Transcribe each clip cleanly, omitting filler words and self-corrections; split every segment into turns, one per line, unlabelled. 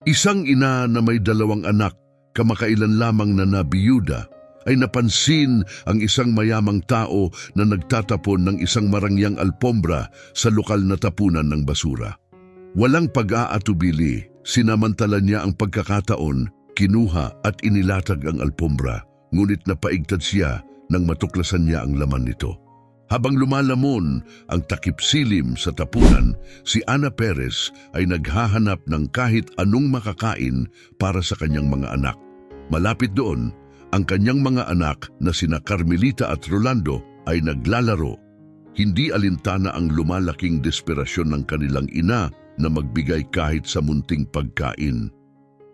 Isang ina na may 2 anak, kamakailan lamang na nabiyuda, ay napansin ang isang mayamang tao na nagtatapon ng isang marangyang alpombra sa lokal na tapunan ng basura. Walang pag-aatubili, sinamantala niya ang pagkakataon, kinuha at inilatag ang alpombra, ngunit napaigtad siya nang matuklasan niya ang laman nito. Habang lumalamon ang takip silim sa tapunan, si Ana Perez ay naghahanap ng kahit anong makakain para sa kanyang mga anak. Malapit doon, ang kanyang mga anak na sina Carmelita at Rolando ay naglalaro. Hindi alintana ang lumalaking desperasyon ng kanilang ina na magbigay kahit sa munting pagkain.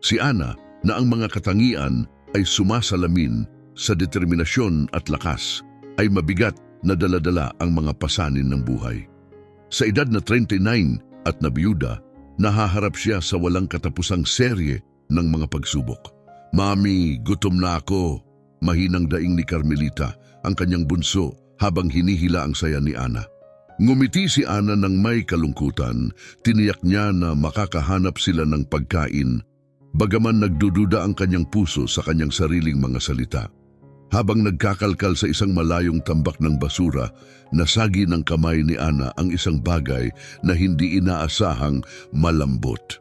Si Ana, na ang mga katangian ay sumasalamin sa determinasyon at lakas, ay mabigat na dala-dala ang mga pasanin ng buhay. Sa edad na 39 at nabiyuda, nahaharap siya sa walang katapusang serye ng mga pagsubok. "Mami, gutom na ako," mahinang daing ni Carmelita, ang kanyang bunso, habang hinihila ang saya ni Ana. Ngumiti si Ana ng may kalungkutan, tiniyak niya na makakahanap sila ng pagkain, bagaman nagdududa ang kanyang puso sa kanyang sariling mga salita. Habang nagkakalkal sa isang malayong tambak ng basura, nasagi ng kamay ni Ana ang isang bagay na hindi inaasahang malambot.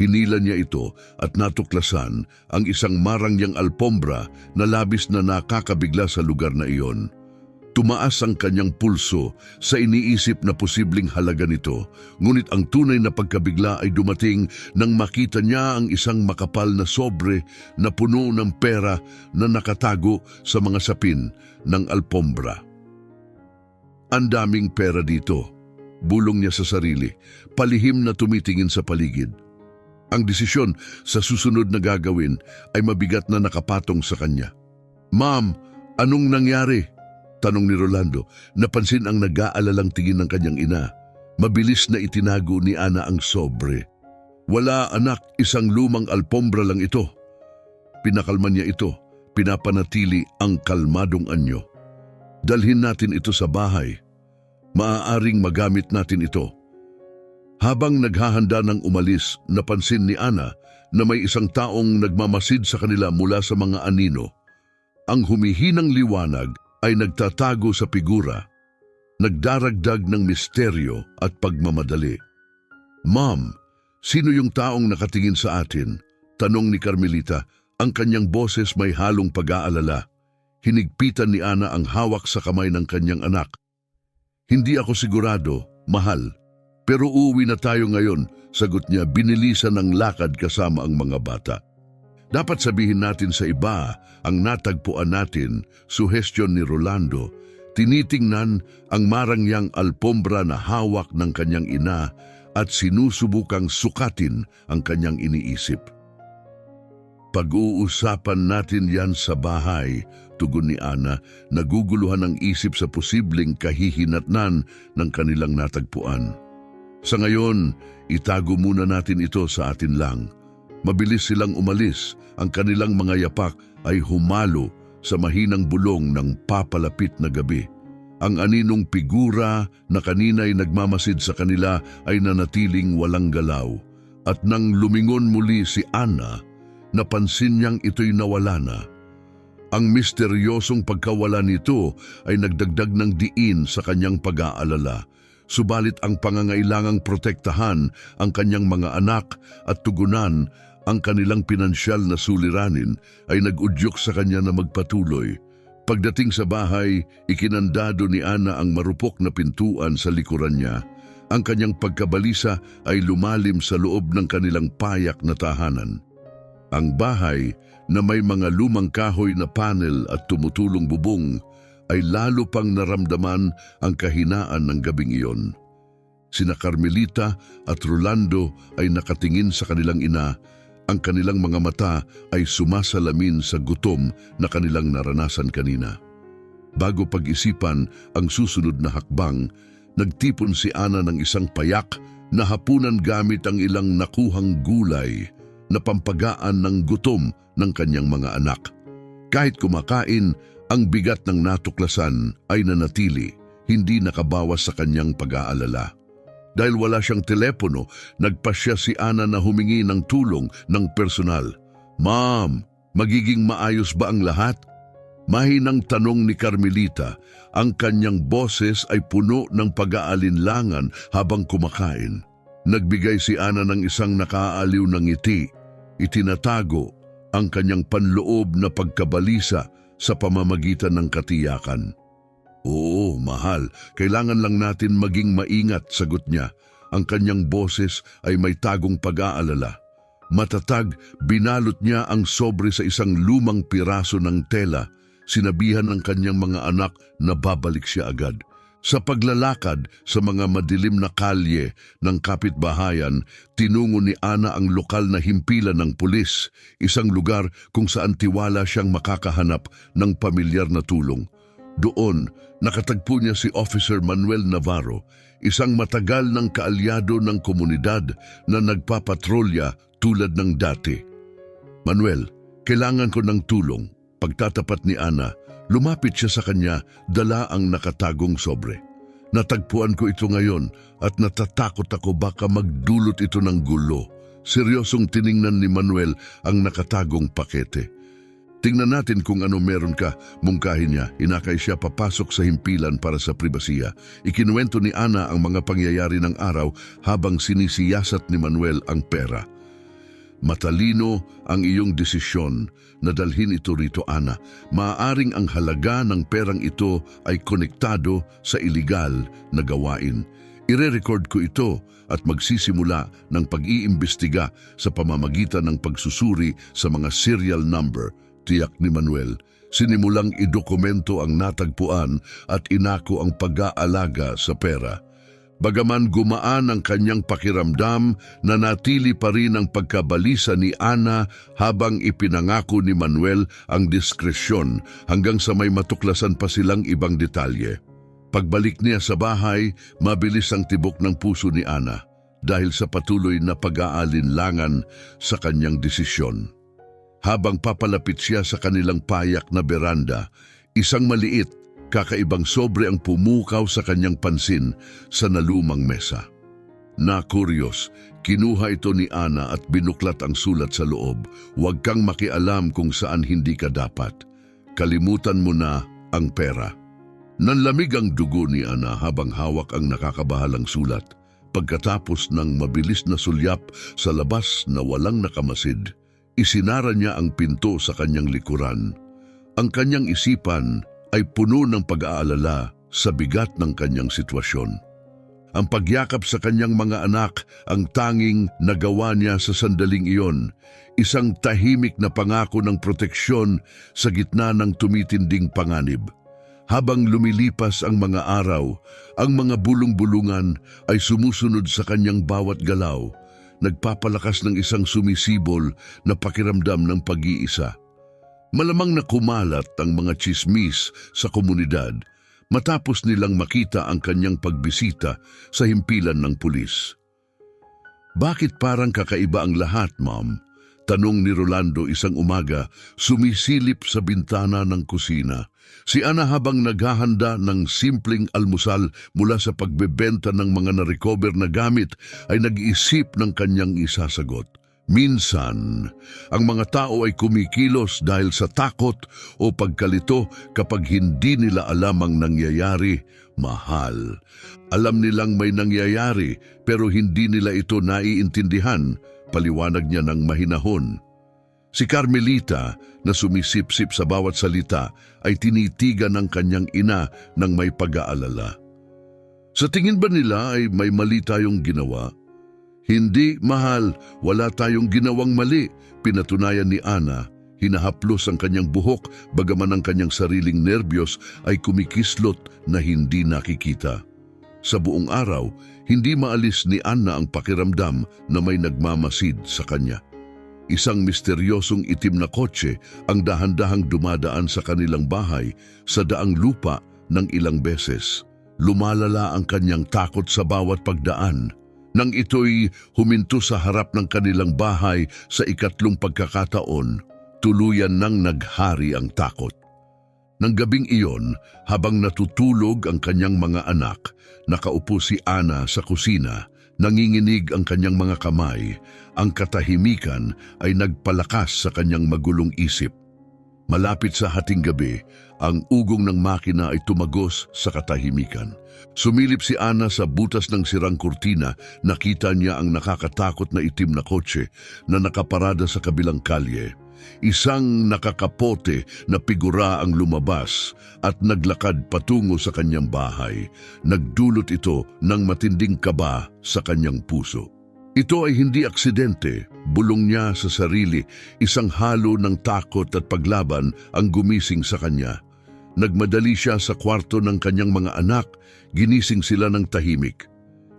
Hinila niya ito at natuklasan ang isang marangyang alpombra na labis na nakakabigla sa lugar na iyon. Tumaas ang kanyang pulso sa iniisip na posibleng halaga nito, ngunit ang tunay na pagkabigla ay dumating nang makita niya ang isang makapal na sobre na puno ng pera na nakatago sa mga sapin ng alpombra. "Ang daming pera dito," bulong niya sa sarili, palihim na tumitingin sa paligid. Ang desisyon sa susunod na gagawin ay mabigat na nakapatong sa kanya. "Ma'am, anong nangyari?" tanong ni Rolando. Napansin ang nag-aalalang tingin ng kanyang ina. Mabilis na itinago ni Ana ang sobre. "Wala anak, isang lumang alpombra lang ito." Pinakalma niya ito, pinapanatili ang kalmadong anyo. "Dalhin natin ito sa bahay. Maaaring magamit natin ito." Habang naghahanda ng umalis, napansin ni Ana na may isang taong nagmamasid sa kanila mula sa mga anino. Ang humihinang liwanag ay nagtatago sa figura, nagdaragdag ng misteryo at pagmamadali. "Ma'am, sino yung taong nakatingin sa atin?" tanong ni Carmelita, ang kanyang boses may halong pag-aalala. Hinigpitan ni Ana ang hawak sa kamay ng kanyang anak. "Hindi ako sigurado, mahal. Pero uuwi na tayo ngayon," sagot niya, binilisan ng lakad kasama ang mga bata. "Dapat sabihin natin sa iba ang natagpuan natin," suhestyon ni Rolando. Tinitingnan ang marangyang alpombra na hawak ng kanyang ina at sinusubukang sukatin ang kanyang iniisip. "Pag-uusapan natin yan sa bahay," tugon ni Ana, naguguluhan ang isip sa posibleng kahihinatnan ng kanilang natagpuan. "Sa ngayon, itago muna natin ito sa atin lang." Mabilis silang umalis, ang kanilang mga yapak ay humalo sa mahinang bulong ng papalapit na gabi. Ang aninong figura na kanina'y nagmamasid sa kanila ay nanatiling walang galaw. At nang lumingon muli si Ana, napansin niyang ito'y nawala na. Ang misteryosong pagkawala nito ay nagdagdag ng diin sa kanyang pag-aalala. Subalit ang pangangailangang protektahan ang kanyang mga anak at tugunan ang kanilang pinansyal na suliranin ay nag-udyok sa kanya na magpatuloy. Pagdating sa bahay, ikinandado ni Ana ang marupok na pintuan sa likuran niya. Ang kanyang pagkabalisa ay lumalim sa loob ng kanilang payak na tahanan. Ang bahay na may mga lumang kahoy na panel at tumutulong bubong ay lalo pang naramdaman ang kahinaan ng gabing iyon. Sina Carmelita at Rolando ay nakatingin sa kanilang ina. Ang kanilang mga mata ay sumasalamin sa gutom na kanilang naranasan kanina. Bago pag-isipan ang susunod na hakbang, nagtipon si Ana ng isang payak na hapunan gamit ang ilang nakuhang gulay na pampagaan ng gutom ng kanyang mga anak. Kahit kumakain, ang bigat ng natuklasan ay nanatili, hindi nakabawas sa kanyang pag-aalala. Dahil wala siyang telepono, nagpasya si Ana na humingi ng tulong ng personal. Ma'am, magiging maayos ba ang lahat? Mahinang tanong ni Carmelita. Ang kanyang boses ay puno ng pag-aalinlangan habang kumakain. Nagbigay si Ana ng isang nakaaaliw na ngiti. Itinatago ang kanyang panloob na pagkabalisa sa pamamagitan ng katiyakan. Oo, mahal. Kailangan lang natin maging maingat, sagot niya. Ang kanyang boses ay may tagong pag-aalala. Matatag, binalot niya ang sobre sa isang lumang piraso ng tela. Sinabihan ng kanyang mga anak na babalik siya agad. Sa paglalakad sa mga madilim na kalye ng kapitbahayan, tinungo ni Ana ang lokal na himpilan ng pulis, isang lugar kung saan tiwala siyang makakahanap ng pamilyar na tulong. Doon, nakatagpo niya si Officer Manuel Navarro, isang matagal ng kaalyado ng komunidad na nagpapatrolya tulad ng dati. Manuel, kailangan ko ng tulong. Pagtatapat ni Ana, lumapit siya sa kanya, dala ang nakatagong sobre. Natagpuan ko ito ngayon at natatakot ako baka magdulot ito ng gulo. Seryosong tiningnan ni Manuel ang nakatagong pakete. Tingnan natin kung ano meron ka, mungkahin niya. Inakay siya papasok sa himpilan para sa pribasiya. Ikinuwento ni Ana ang mga pangyayari ng araw habang sinisiyasat ni Manuel ang pera. Matalino ang iyong desisyon na dalhin ito rito, Ana. Maaaring ang halaga ng perang ito ay konektado sa iligal na gawain. Ire-record ko ito at magsisimula ng pag-iimbestiga sa pamamagitan ng pagsusuri sa mga serial number, tiyak ni Manuel. Sinimulang idokumento ang natagpuan at inako ang pag-aalaga sa pera. Bagaman gumaan ang kanyang pakiramdam, nanatili pa rin ang pagkabalisa ni Ana habang ipinangako ni Manuel ang diskresyon hanggang sa may matuklasan pa silang ibang detalye. Pagbalik niya sa bahay, mabilis ang tibok ng puso ni Ana dahil sa patuloy na pag-aalinlangan sa kanyang desisyon. Habang papalapit siya sa kanilang payak na beranda, isang maliit, kakaibang sobre ang pumukaw sa kanyang pansin sa nalumang mesa. Na-kuryos, kinuha ito ni Ana at binuklat ang sulat sa loob. Huwag kang makialam kung saan hindi ka dapat. Kalimutan mo na ang pera. Nanlamig ang dugo ni Ana habang hawak ang nakakabahalang sulat. Pagkatapos ng mabilis na sulyap sa labas na walang nakamasid, isinara niya ang pinto sa kanyang likuran. Ang kanyang isipan ay puno ng pag-aalala sa bigat ng kanyang sitwasyon. Ang pagyakap sa kanyang mga anak ang tanging nagawa niya sa sandaling iyon, isang tahimik na pangako ng proteksyon sa gitna ng tumitinding panganib. Habang lumilipas ang mga araw, ang mga bulong-bulungan ay sumusunod sa kanyang bawat galaw, nagpapalakas ng isang sumisibol na pakiramdam ng pag-iisa. Malamang na kumalat ang mga tsismis sa komunidad matapos nilang makita ang kanyang pagbisita sa himpilan ng pulis. Bakit parang kakaiba ang lahat, Ma'am? Tanong ni Rolando isang umaga, sumisilip sa bintana ng kusina. Si Ana habang naghahanda ng simpleng almusal mula sa pagbebenta ng mga na-recover na gamit ay nag-iisip ng kanyang isasagot. Minsan, ang mga tao ay kumikilos dahil sa takot o pagkalito kapag hindi nila alam ang nangyayari, mahal. Alam nilang may nangyayari pero hindi nila ito naiintindihan, paliwanag niya ng mahinahon. Si Carmelita na sumisipsip sa bawat salita ay tinitigan ng kanyang ina ng may pag-aalala. Sa tingin ba nila ay may mali tayong ginawa? Hindi, mahal, wala tayong ginawang mali, pinatunayan ni Ana. Hinahaplos ang kanyang buhok bagaman ang kanyang sariling nerbyos ay kumikislot na hindi nakikita. Sa buong araw, hindi maalis ni Ana ang pakiramdam na may nagmamasid sa kanya. Isang misteryosong itim na kotse ang dahan-dahang dumadaan sa kanilang bahay sa daang lupa ng ilang beses. Lumalala ang kanyang takot sa bawat pagdaan. Nang ito'y huminto sa harap ng kanilang bahay sa ikatlong pagkakataon, tuluyan nang naghari ang takot. Nang gabing iyon, habang natutulog ang kanyang mga anak, nakaupo si Ana sa kusina, nanginginig ang kanyang mga kamay. Ang katahimikan ay nagpalakas sa kanyang magulong isip. Malapit sa hating gabi, ang ugong ng makina ay tumagos sa katahimikan. Sumilip si Ana sa butas ng sirang kurtina, nakita niya ang nakakatakot na itim na kotse na nakaparada sa kabilang kalye. Isang nakakapote na figura ang lumabas at naglakad patungo sa kanyang bahay. Nagdulot ito ng matinding kaba sa kanyang puso. Ito ay hindi aksidente, bulong niya sa sarili, isang halo ng takot at paglaban ang gumising sa kanya. Nagmadali siya sa kwarto ng kanyang mga anak, ginising sila ng tahimik.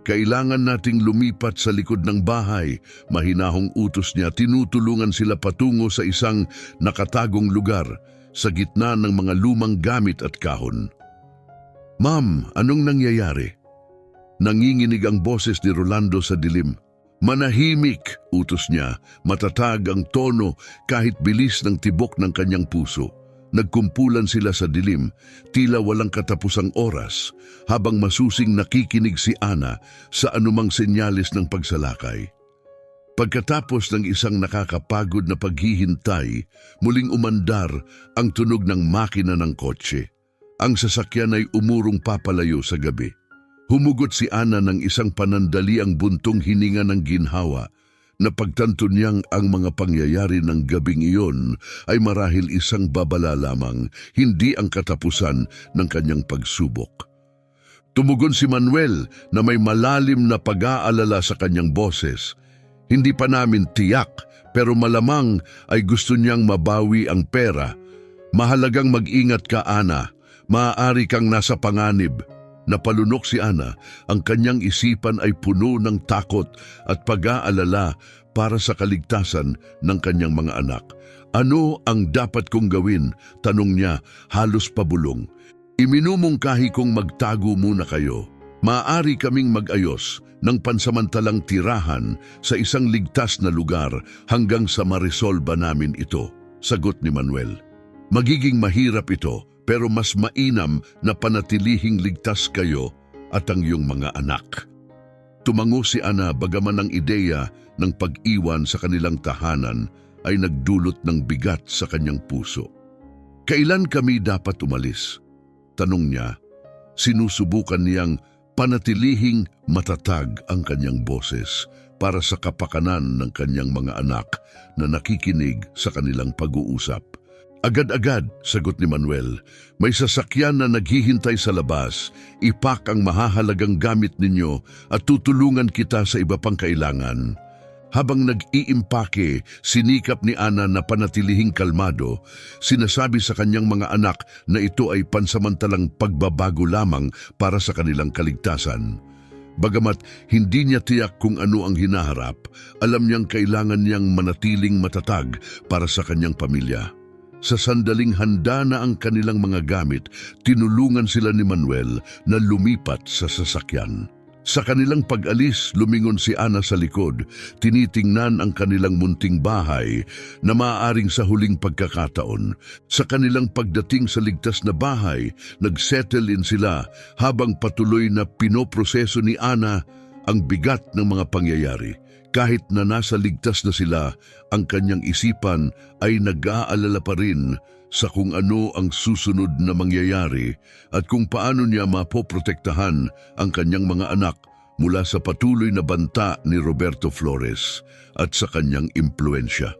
Kailangan nating lumipat sa likod ng bahay. Mahinahong utos niya, tinutulungan sila patungo sa isang nakatagong lugar sa gitna ng mga lumang gamit at kahon. "Ma'am, anong nangyayari?" Nanginginig ang boses ni Rolando sa dilim. "Manahimik," utos niya, matatag ang tono kahit bilis ng tibok ng kanyang puso. Nagkumpulan sila sa dilim, tila walang katapusang oras, habang masusing nakikinig si Ana sa anumang senyalis ng pagsalakay. Pagkatapos ng isang nakakapagod na paghihintay, muling umandar ang tunog ng makina ng kotse. Ang sasakyan ay umurong papalayo sa gabi. Humugot si Ana ng isang panandali ang buntong hininga ng ginhawa. Napagtanto niyang ang mga pangyayari ng gabing iyon ay marahil isang babala lamang, hindi ang katapusan ng kanyang pagsubok. Tumugon si Manuel na may malalim na pag-aalala sa kanyang boses. "Hindi pa namin tiyak, pero malamang ay gusto niyang mabawi ang pera. Mahalagang mag-ingat ka, Ana. Maaari kang nasa panganib." Napalunok si Ana, ang kanyang isipan ay puno ng takot at pag-aalala para sa kaligtasan ng kanyang mga anak. "Ano ang dapat kong gawin?" tanong niya, halos pabulong. "Iminumungkahi kong magtago muna kayo. Maaari kaming mag-ayos ng pansamantalang tirahan sa isang ligtas na lugar hanggang sa maresolba namin ito," sagot ni Manuel. "Magiging mahirap ito, pero mas mainam na panatilihing ligtas kayo at ang iyong mga anak." Tumango si Ana, bagaman ang ideya ng pag-iwan sa kanilang tahanan ay nagdulot ng bigat sa kanyang puso. "Kailan kami dapat umalis?" tanong niya. Sinusubukan niyang panatilihing matatag ang kanyang boses para sa kapakanan ng kanyang mga anak na nakikinig sa kanilang pag-uusap. "Agad-agad," sagot ni Manuel. "May sasakyan na naghihintay sa labas. Ipak ang mahahalagang gamit ninyo at tutulungan kita sa iba pang kailangan." Habang nag-iimpake, sinikap ni Ana na panatilihing kalmado. Sinasabi sa kanyang mga anak na ito ay pansamantalang pagbabago lamang para sa kanilang kaligtasan. Bagamat hindi niya tiyak kung ano ang hinaharap, alam niyang kailangan niyang manatiling matatag para sa kanyang pamilya. Sa sandaling handa na ang kanilang mga gamit, tinulungan sila ni Manuel na lumipat sa sasakyan. Sa kanilang pag-alis, lumingon si Ana sa likod, tinitingnan ang kanilang munting bahay na maaaring sa huling pagkakataon. Sa kanilang pagdating sa ligtas na bahay, nagsettle in sila habang patuloy na pinoproseso ni Ana ang bigat ng mga pangyayari. Kahit na nasa ligtas na sila, ang kanyang isipan ay nag-aalala pa rin sa kung ano ang susunod na mangyayari at kung paano niya mapoprotektahan ang kanyang mga anak mula sa patuloy na banta ni Roberto Flores at sa kanyang impluensya.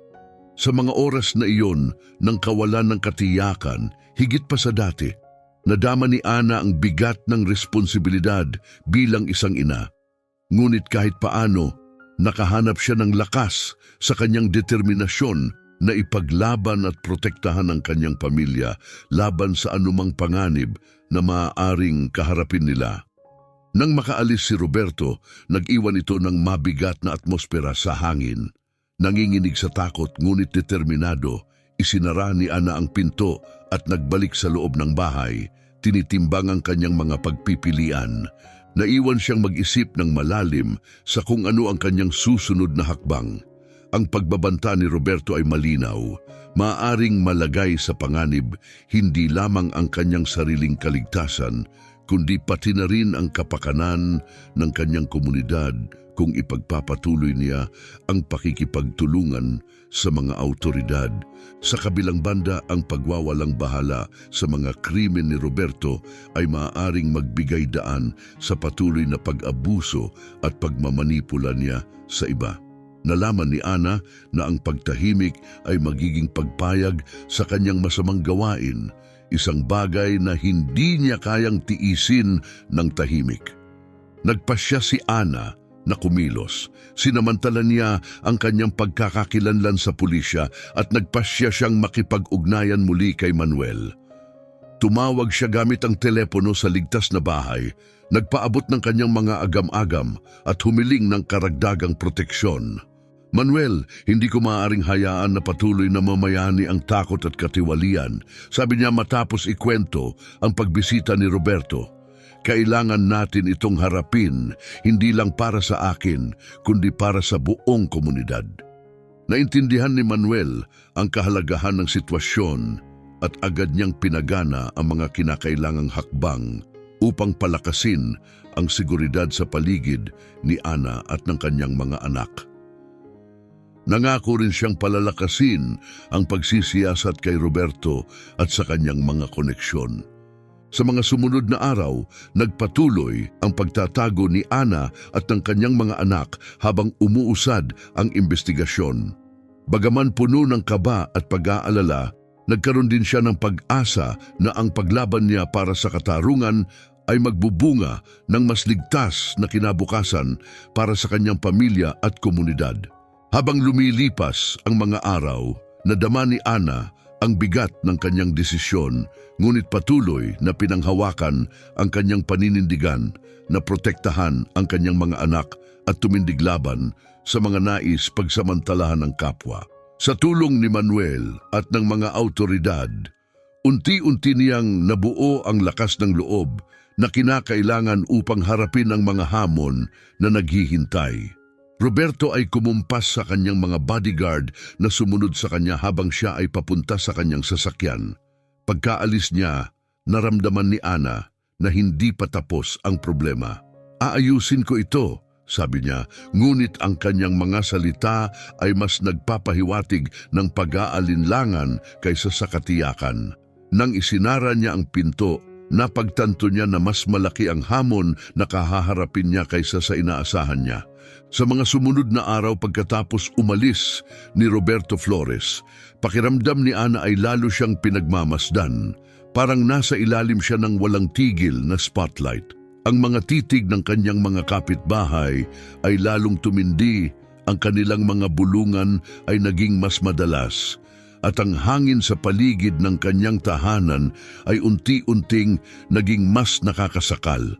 Sa mga oras na iyon ng kawalan ng katiyakan, higit pa sa dati, nadama ni Ana ang bigat ng responsibilidad bilang isang ina. Ngunit kahit paano, nakahanap siya ng lakas sa kanyang determinasyon na ipaglaban at protektahan ang kanyang pamilya laban sa anumang panganib na maaaring kaharapin nila. Nang makaalis si Roberto, nag-iwan ito ng mabigat na atmosfera sa hangin. Nanginginig sa takot ngunit determinado, isinara ni Ana ang pinto at nagbalik sa loob ng bahay. Tinitimbang ang kanyang mga pagpipilian. Naiwan siyang mag-isip ng malalim sa kung ano ang kanyang susunod na hakbang. Ang pagbabanta ni Roberto ay malinaw. Maaaring malagay sa panganib hindi lamang ang kanyang sariling kaligtasan, kundi pati na rin ang kapakanan ng kanyang komunidad kung ipagpapatuloy niya ang pakikipagtulungan sa mga autoridad. Sa kabilang banda, ang pagwawalang bahala sa mga krimen ni Roberto ay maaaring magbigay daan sa patuloy na pag-abuso at pagmamanipula niya sa iba. Nalaman ni Ana na ang pagtahimik ay magiging pagpayag sa kanyang masamang gawain, isang bagay na hindi niya kayang tiisin ng tahimik. Nagpasya si Ana na kumilos. Sinamantala niya ang kanyang pagkakakilanlan sa pulisya at nagpasya siyang makipag-ugnayan muli kay Manuel. Tumawag siya gamit ang telepono sa ligtas na bahay, nagpaabot ng kanyang mga agam-agam at humiling ng karagdagang proteksyon. Manuel, hindi ko maaaring hayaan na patuloy na mamayani ang takot at katiwalian, sabi niya matapos ikwento ang pagbisita ni Roberto. Kailangan natin itong harapin, hindi lang para sa akin, kundi para sa buong komunidad. Naintindihan ni Manuel ang kahalagahan ng sitwasyon at agad niyang pinagana ang mga kinakailangang hakbang upang palakasin ang seguridad sa paligid ni Ana at ng kanyang mga anak. Nangako rin siyang palalakasin ang pagsisiyasat kay Roberto at sa kanyang mga koneksyon. Sa mga sumunod na araw, nagpatuloy ang pagtatago ni Ana at ng kanyang mga anak habang umuusad ang investigasyon. Bagaman puno ng kaba at pag-aalala, nagkaroon din siya ng pag-asa na ang paglaban niya para sa katarungan ay magbubunga ng mas ligtas na kinabukasan para sa kanyang pamilya at komunidad. Habang lumilipas ang mga araw, nadama ni Ana ang bigat ng kanyang desisyon, ngunit patuloy na pinanghawakan ang kanyang paninindigan na protektahan ang kanyang mga anak at tumindig laban sa mga nais pagsamantalahan ng kapwa. Sa tulong ni Manuel at ng mga autoridad, unti-unti niyang nabuo ang lakas ng loob na kinakailangan upang harapin ang mga hamon na naghihintay. Roberto ay kumumpas sa kanyang mga bodyguard na sumunod sa kanya habang siya ay papunta sa kanyang sasakyan. Pagkaalis niya, naramdaman ni Ana na hindi pa tapos ang problema. Aayusin ko ito, sabi niya, ngunit ang kanyang mga salita ay mas nagpapahiwatig ng pag-aalinlangan kaysa sa katiyakan. Nang isinara niya ang pinto, napagtanto niya na mas malaki ang hamon na kahaharapin niya kaysa sa inaasahan niya. Sa mga sumunod na araw pagkatapos umalis ni Roberto Flores, pakiramdam ni Ana ay lalo siyang pinagmamasdan. Parang nasa ilalim siya ng walang tigil na spotlight. Ang mga titig ng kanyang mga kapitbahay ay lalong tumindi, ang kanilang mga bulungan ay naging mas madalas, at ang hangin sa paligid ng kanyang tahanan ay unti-unting naging mas nakakasakal.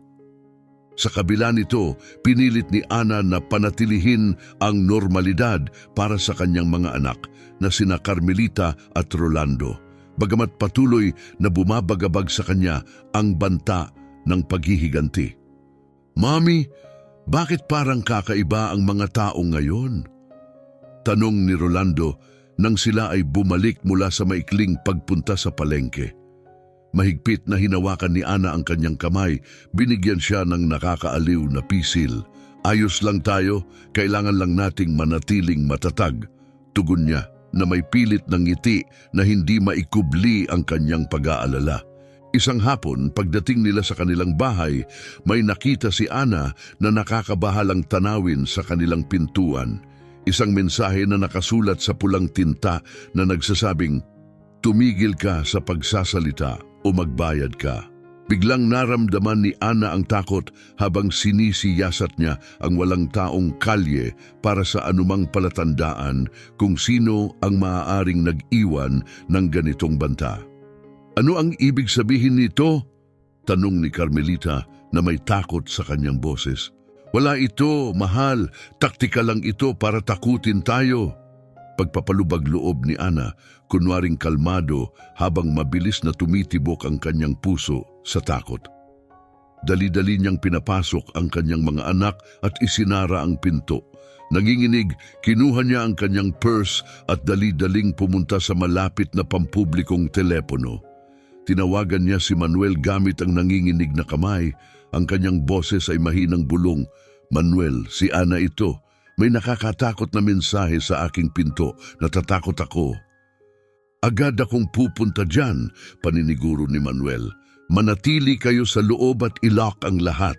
Sa kabila nito, pinilit ni Ana na panatilihin ang normalidad para sa kanyang mga anak na sina Carmelita at Rolando, bagamat patuloy na bumabagabag sa kanya ang banta ng paghihiganti. "Mami, bakit parang kakaiba ang mga tao ngayon?" tanong ni Rolando nang sila ay bumalik mula sa maikling pagpunta sa palengke. Mahigpit na hinawakan ni Ana ang kanyang kamay, binigyan siya ng nakakaaliw na pisil. "Ayos lang tayo, kailangan lang nating manatiling matatag," tugon niya na may pilit ng ngiti na hindi maikubli ang kanyang pag-aalala. Isang hapon, pagdating nila sa kanilang bahay, may nakita si Ana na nakakabahalang tanawin sa kanilang pintuan. Isang mensahe na nakasulat sa pulang tinta na nagsasabing, "Tumigil ka sa pagsasalita o magbayad ka." Biglang naramdaman ni Ana ang takot habang sinisiyasat niya ang walang taong kalye para sa anumang palatandaan kung sino ang maaaring nag-iwan ng ganitong banta. "Ano ang ibig sabihin nito?" tanong ni Carmelita na may takot sa kanyang boses. "Wala ito, mahal. Taktika lang ito para takutin tayo." Pagpapalubag loob ni Ana, kunwaring kalmado habang mabilis na tumitibok ang kanyang puso sa takot. Dali-dali niyang pinapasok ang kanyang mga anak at isinara ang pinto. Nanginginig, kinuha niya ang kanyang purse at dali-daling pumunta sa malapit na pampublikong telepono. Tinawagan niya si Manuel gamit ang nanginginig na kamay. Ang kanyang boses ay mahinang bulong. "Manuel, si Ana ito. May nakakatakot na mensahe sa aking pinto. Natatakot ako." "Agad akong pupunta dyan," paniniguro ni Manuel. "Manatili kayo sa loob at ilock ang lahat."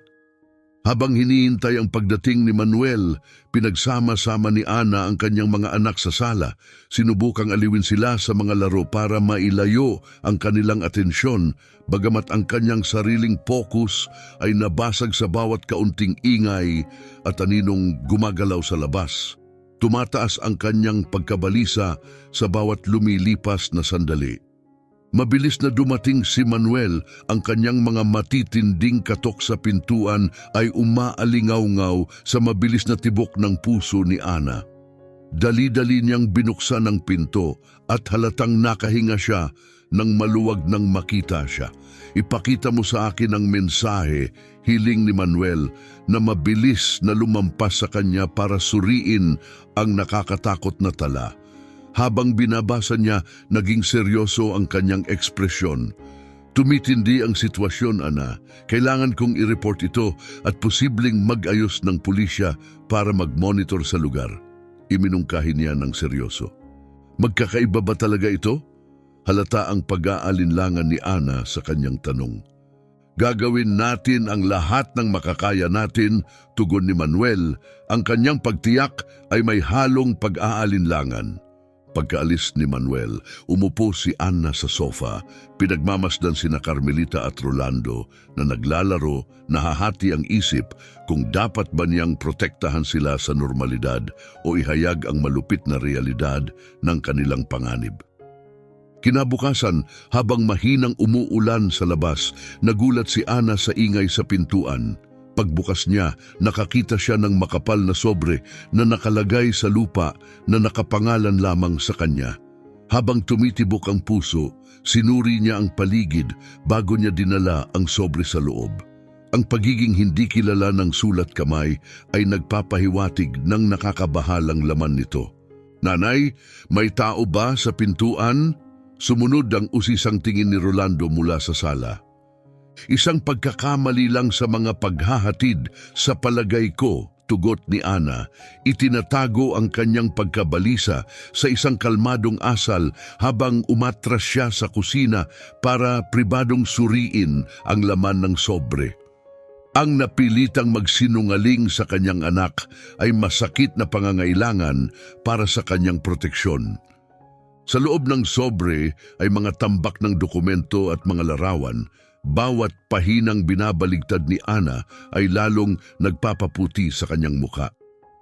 Habang hinihintay ang pagdating ni Manuel, pinagsama-sama ni Ana ang kanyang mga anak sa sala. Sinubukang aliwin sila sa mga laro para mailayo ang kanilang atensyon, bagamat ang kanyang sariling focus ay nabasag sa bawat kaunting ingay at aninong gumagalaw sa labas. Tumataas ang kanyang pagkabalisa sa bawat lumilipas na sandali. Mabilis na dumating si Manuel, ang kanyang mga matitinding katok sa pintuan ay umaalingaw-ngaw sa mabilis na tibok ng puso ni Ana. Dali-dali niyang binuksan ang pinto at halatang nakahinga siya nang maluwag nang makita siya. "Ipakita mo sa akin ang mensahe," hiling ni Manuel na mabilis na lumampas sa kanya para suriin ang nakakatakot na tala. Habang binabasa niya, naging seryoso ang kanyang ekspresyon. "Tumitindi ang sitwasyon, Ana. Kailangan kong i-report ito at posibleng mag-ayos ng pulisya para mag-monitor sa lugar." Iminungkahi niya ng seryoso. "Magkakaiba ba talaga ito?" Halata ang pag-aalinlangan ni Ana sa kanyang tanong. "Gagawin natin ang lahat ng makakaya natin," tugon ni Manuel. Ang kanyang pagtiyak ay may halong pag-aalinlangan. Pagkaalis ni Manuel, umupo si Ana sa sofa. Pinagmamasdan sina Carmelita at Rolando na naglalaro, nahahati ang isip kung dapat ba niyang protektahan sila sa normalidad o ihayag ang malupit na realidad ng kanilang panganib. Kinabukasan, habang mahinang umuulan sa labas, nagulat si Ana sa ingay sa pintuan. Pagbukas niya, nakakita siya ng makapal na sobre na nakalagay sa lupa na nakapangalan lamang sa kanya. Habang tumitibok ang puso, sinuri niya ang paligid bago niya dinala ang sobre sa loob. Ang pagiging hindi kilala ng sulat kamay ay nagpapahiwatig ng nakakabahalang laman nito. "Nanay, may tao ba sa pintuan?" Sumunod ang usisang tingin ni Rolando mula sa sala. "Isang pagkakamali lang sa mga paghahatid sa palagay ko," tugot ni Ana. Itinatago ang kanyang pagkabalisa sa isang kalmadong asal habang umatras siya sa kusina para pribadong suriin ang laman ng sobre. Ang napilitang magsinungaling sa kanyang anak ay masakit na pangangailangan para sa kanyang proteksyon. Sa loob ng sobre ay mga tambak ng dokumento at mga larawan. Bawat pahinang binabaligtad ni Ana ay lalong nagpapaputi sa kanyang muka.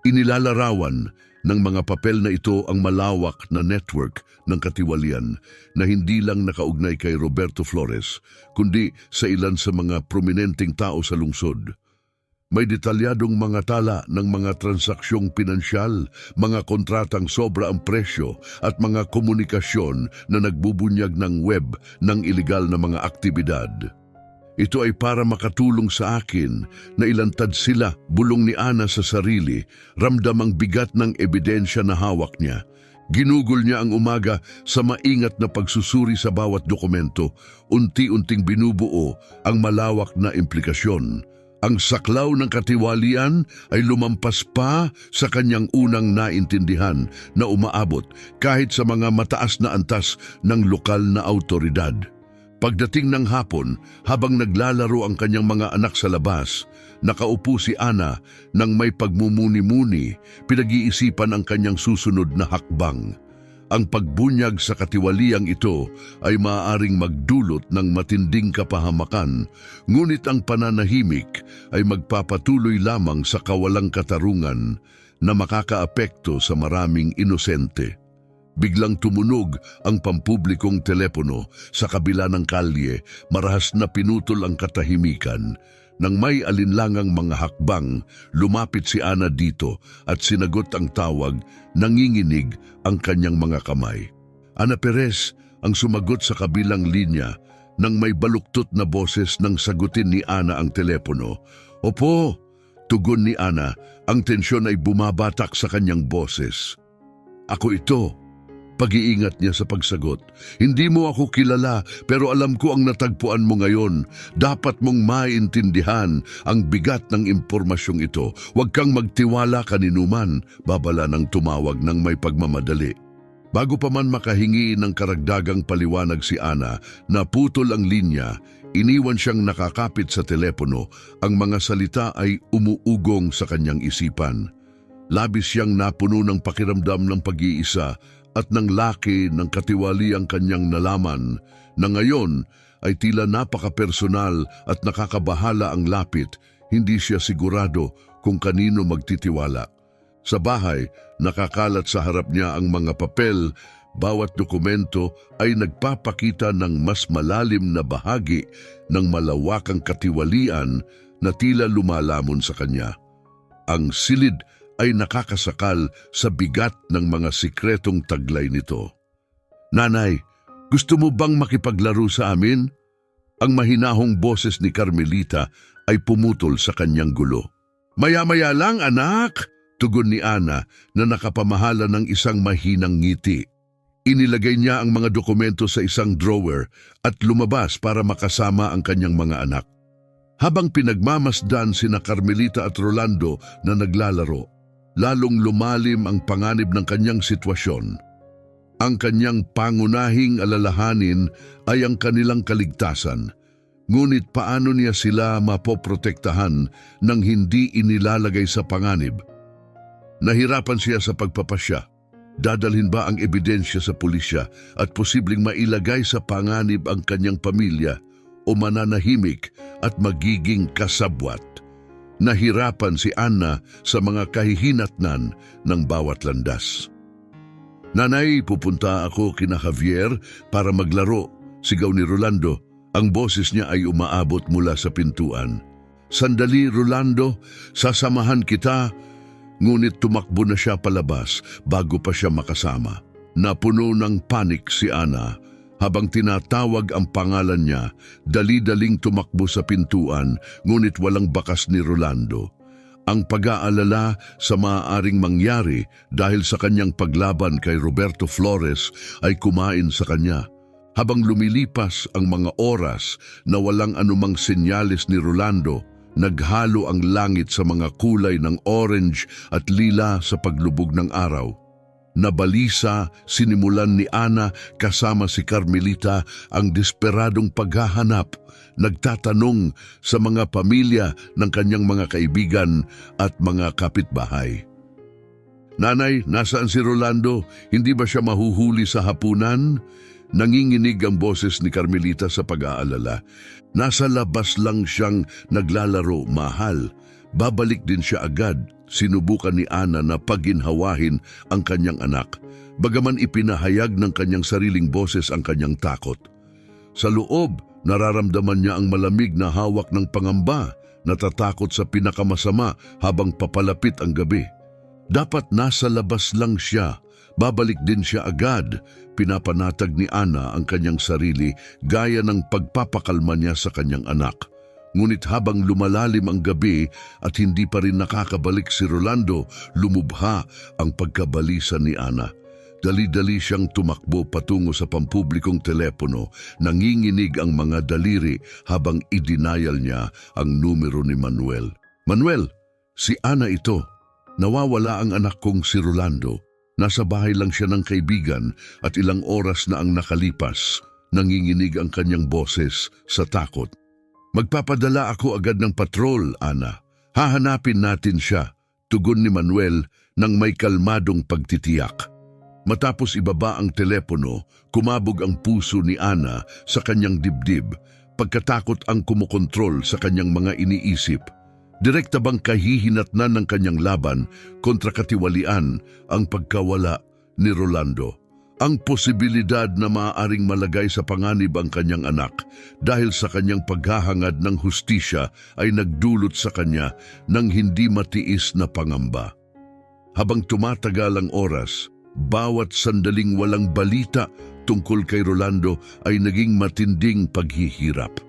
Inilalarawan ng mga papel na ito ang malawak na network ng katiwalian na hindi lang nakaugnay kay Roberto Flores, kundi sa ilan sa mga prominenteng tao sa lungsod. May detalyadong mga tala ng mga transaksyong pinansyal, mga kontratang sobra ang presyo at mga komunikasyon na nagbubunyag ng web ng ilegal na mga aktibidad. Ito ay para makatulong sa akin na ilantad sila, bulong ni Ana sa sarili, ramdam ang bigat ng ebidensya na hawak niya. Ginugol niya ang umaga sa maingat na pagsusuri sa bawat dokumento, unti-unting binubuo ang malawak na implikasyon. Ang saklaw ng katiwalian ay lumampas pa sa kanyang unang naintindihan na umaabot kahit sa mga mataas na antas ng lokal na autoridad. Pagdating ng hapon, habang naglalaro ang kanyang mga anak sa labas, nakaupo si Ana nang may pagmumuni-muni, pinag-iisipan ang kanyang susunod na hakbang. Ang pagbunyag sa katiwaliang ito ay maaaring magdulot ng matinding kapahamakan, ngunit ang pananahimik ay magpapatuloy lamang sa kawalang katarungan na makakaapekto sa maraming inosente. Biglang tumunog ang pampublikong telepono sa kabila ng kalye, marahas na pinutol ang katahimikan. Nang may alinlangang mga hakbang, lumapit si Ana dito at sinagot ang tawag, nanginginig ang kanyang mga kamay. Ana Perez ang sumagot sa kabilang linya nang may baluktot na boses nang sagutin ni Ana ang telepono. "Opo, Tugon ni Ana, ang tensyon ay bumabatak sa kanyang boses. Ako ito. Pag-iingat niya sa pagsagot. Hindi mo ako kilala pero alam ko ang natagpuan mo ngayon. Dapat mong maintindihan ang bigat ng impormasyong ito. Huwag kang magtiwala kaninuman, babala ng tumawag ng may pagmamadali. Bago pa man makahingi ng karagdagang paliwanag si Ana, naputol ang linya, iniwan siyang nakakapit sa telepono. Ang mga salita ay umuugong sa kanyang isipan. Labis siyang napuno ng pakiramdam ng pag-iisa at ng laki ng katiwaliang kanyang nalaman na ngayon ay tila napaka-personal at nakakabahala ang lapit, hindi siya sigurado kung kanino magtitiwala. Sa bahay, nakakalat sa harap niya ang mga papel, bawat dokumento ay nagpapakita ng mas malalim na bahagi ng malawakang katiwalian na tila lumalamon sa kanya. Ang silid ay nakakasakal sa bigat ng mga sikretong taglay nito. Nanay, gusto mo bang makipaglaro sa amin? Ang mahinahong boses ni Carmelita ay pumutol sa kanyang gulo. Maya-maya lang, anak, tugon ni Ana na nakapamahala ng isang mahinang ngiti. Inilagay niya ang mga dokumento sa isang drawer at lumabas para makasama ang kanyang mga anak. Habang pinagmamasdan sina Carmelita at Rolando na naglalaro, lalong lumalim ang panganib ng kanyang sitwasyon. Ang kanyang pangunahing alalahanin ay ang kanilang kaligtasan. Ngunit paano niya sila mapoprotektahan nang hindi inilalagay sa panganib? Nahirapan siya sa pagpapasya. Dadalhin ba ang ebidensya sa pulisya at posibleng mailagay sa panganib ang kanyang pamilya o mananahimik at magiging kasabwat? Nahirapan si Ana sa mga kahihinatnan ng bawat landas. Nanay, pupunta ako kina Javier para maglaro, sigaw ni Rolando. Ang boses niya ay umaabot mula sa pintuan. Sandali, Rolando, sasamahan kita. Ngunit tumakbo na siya palabas bago pa siya makasama. Napuno ng panik si Ana. Habang tinatawag ang pangalan niya, dali-daling tumakbo sa pintuan, ngunit walang bakas ni Rolando. Ang pag-aalala sa maaaring mangyari dahil sa kanyang paglaban kay Roberto Flores ay kumain sa kanya. Habang lumilipas ang mga oras na walang anumang senyales ni Rolando, naghalo ang langit sa mga kulay ng orange at lila sa paglubog ng araw. Nabalisa, sinimulan ni Ana kasama si Carmelita ang desperadong paghahanap, nagtatanong sa mga pamilya ng kanyang mga kaibigan at mga kapitbahay. Nanay, nasaan si Rolando? Hindi ba siya mahuhuli sa hapunan? Nanginginig ang boses ni Carmelita sa pag-aalala. Nasa labas lang siyang naglalaro, mahal. Babalik din siya agad. Sinubukan ni Ana na paginhawahin ang kanyang anak, bagaman ipinahayag ng kanyang sariling boses ang kanyang takot. Sa loob, nararamdaman niya ang malamig na hawak ng pangamba, natatakot sa pinakamasama habang papalapit ang gabi. Dapat nasa labas lang siya, babalik din siya agad. Pinapanatag ni Ana ang kanyang sarili gaya ng pagpapakalma niya sa kanyang anak. Ngunit habang lumalalim ang gabi at hindi pa rin nakakabalik si Rolando, lumubha ang pagkabalisa ni Ana. Dali-dali siyang tumakbo patungo sa pampublikong telepono, nanginginig ang mga daliri habang idinayal niya ang numero ni Manuel. Manuel, si Ana ito. Nawawala ang anak kong si Rolando. Nasa bahay lang siya ng kaibigan at ilang oras na ang nakalipas. Nanginginig ang kanyang boses sa takot. Magpapadala ako agad ng patrol, Ana. Hahanapin natin siya, tugon ni Manuel nang may kalmadong pagtitiyak. Matapos ibaba ang telepono, kumabog ang puso ni Ana sa kanyang dibdib, pagkatakot ang kumokontrol sa kanyang mga iniisip. Direkta bang kahihinatnan ng kanyang laban kontra katiwalian ang pagkawala ni Rolando? Ang posibilidad na maaaring malagay sa panganib ang kanyang anak dahil sa kanyang paghahangad ng hustisya ay nagdulot sa kanya ng hindi matiis na pangamba. Habang tumatagal ang oras, bawat sandaling walang balita tungkol kay Rolando ay naging matinding paghihirap.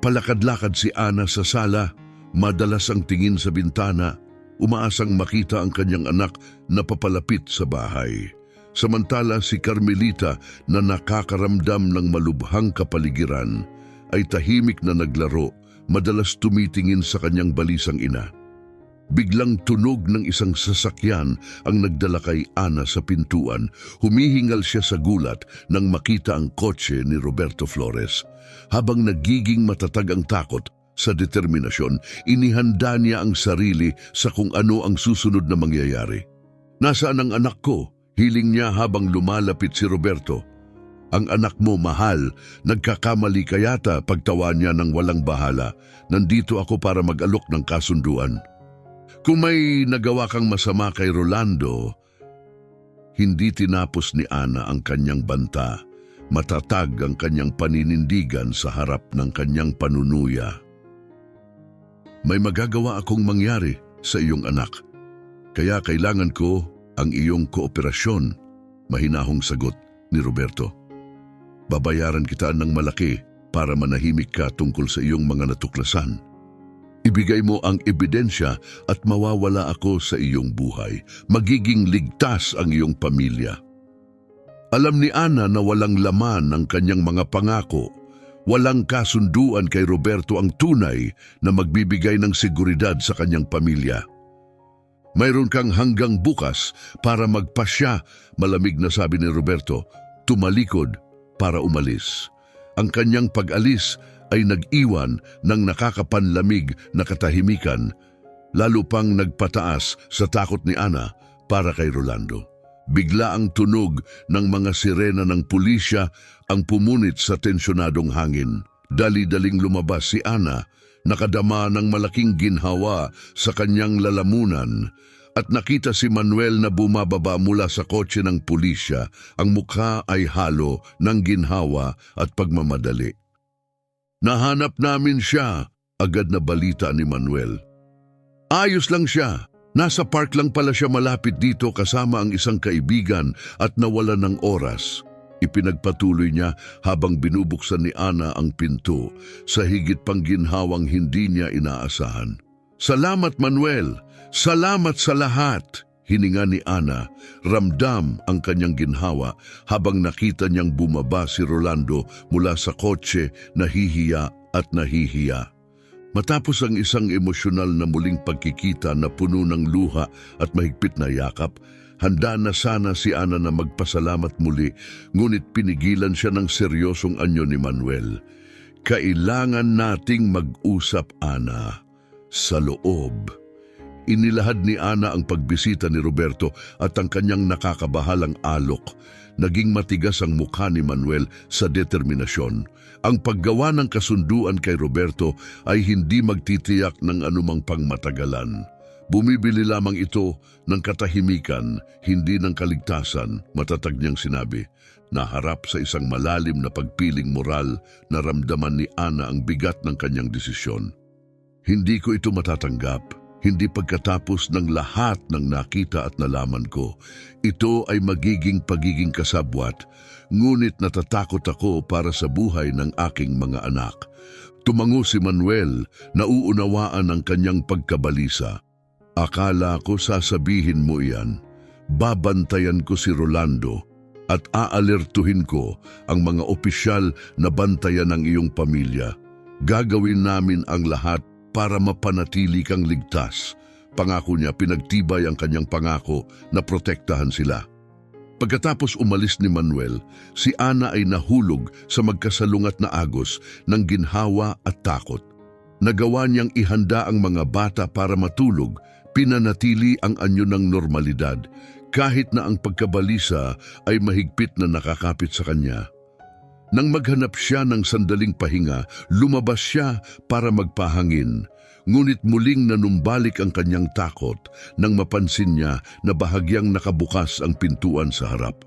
Palakad-lakad si Ana sa sala, Madalas ang tingin sa bintana, umaasang makita ang kanyang anak na papalapit sa bahay. Samantala si Carmelita na nakakaramdam ng malubhang kapaligiran ay tahimik na naglaro, madalas tumitingin sa kanyang balisang ina. Biglang tunog ng isang sasakyan ang nagdala kay Ana sa pintuan. Humihingal siya sa gulat nang makita ang kotse ni Roberto Flores. Habang nagiging matatag ang takot, sa determinasyon, inihanda niya ang sarili sa kung ano ang susunod na mangyayari. "Nasaan ang anak ko?" hiling niya habang lumalapit si Roberto. "Ang anak mo, mahal, nagkakamali ka yata," pagtawa niya ng walang bahala. "Nandito ako para mag-alok ng kasunduan. Kung may nagawa kang masama kay Rolando." Hindi tinapos ni Ana ang kanyang banta. Matatag ang kanyang paninindigan sa harap ng kanyang panunuya. "May magagawa akong mangyari sa iyong anak. Kaya kailangan ko ang iyong kooperasyon," mahinahong sagot ni Roberto. "Babayaran kita ng malaki para manahimik ka tungkol sa iyong mga natuklasan. Ibigay mo ang ebidensya at mawawala ako sa iyong buhay. Magiging ligtas ang iyong pamilya." Alam ni Ana na walang laman ang kanyang mga pangako. Walang kasunduan kay Roberto ang tunay na magbibigay ng seguridad sa kanyang pamilya. "Mayroon kang hanggang bukas para magpasya," malamig na sabi ni Roberto, tumalikod para umalis. Ang kanyang pag-alis ay nag-iwan ng nakakapanlamig na katahimikan, lalo pang nagpataas sa takot ni Ana para kay Rolando. Bigla ang tunog ng mga sirena ng pulisya ang pumunit sa tensyonadong hangin. Dali-daling lumabas si Ana, nakadama ng malaking ginhawa sa kanyang lalamunan, at nakita si Manuel na bumababa mula sa kotse ng pulisya. Ang mukha ay halo ng ginhawa at pagmamadali. "Nahanap namin siya," agad na balita ni Manuel. "Ayos lang siya. Nasa park lang pala siya malapit dito kasama ang isang kaibigan at nawala ng oras." Ipinagpatuloy niya habang binubuksan ni Ana ang pinto sa higit pang ginhawang hindi niya inaasahan. "Salamat, Manuel! Salamat sa lahat!" hininga ni Ana. Ramdam ang kanyang ginhawa habang nakita niyang bumaba si Rolando mula sa kotse, nahihiya at nahihiya. Matapos ang isang emosyonal na muling pagkikita na puno ng luha at mahigpit na yakap, handa na sana si Ana na magpasalamat muli, ngunit pinigilan siya ng seryosong anyo ni Manuel. "Kailangan nating mag-usap, Ana, sa loob." Inilahad ni Ana ang pagbisita ni Roberto at ang kanyang nakakabahalang alok. Naging matigas ang mukha ni Manuel sa determinasyon. Ang paggawa ng kasunduan kay Roberto ay hindi magtitiyak ng anumang pangmatagalan. Bumibili lamang ito ng katahimikan, hindi ng kaligtasan, matatag niyang sinabi. Naharap sa isang malalim na pagpiling moral, naramdaman ni Ana ang bigat ng kanyang desisyon. "Hindi ko ito matatanggap. Hindi pagkatapos ng lahat ng nakita at nalaman ko. Ito ay magiging pagiging kasabwat, ngunit natatakot ako para sa buhay ng aking mga anak." Tumango si Manuel, nauunawaan ang kanyang pagkabalisa. "Akala ko sasabihin mo iyan. Babantayan ko si Rolando at aalertuhin ko ang mga opisyal na bantayan ng iyong pamilya. Gagawin namin ang lahat para mapanatili kang ligtas." Pangako niya, pinagtibay ang kanyang pangako na protektahan sila. Pagkatapos umalis ni Manuel, si Ana ay nahulog sa magkasalungat na agos ng ginhawa at takot. Nagawa niyang ihanda ang mga bata para matulog, pinanatili ang anyo ng normalidad, kahit na ang pagkabalisa ay mahigpit na nakakapit sa kanya. Nang maghanap siya ng sandaling pahinga, lumabas siya para magpahangin. Ngunit muling nanumbalik ang kanyang takot nang mapansin niya na bahagyang nakabukas ang pintuan sa harap.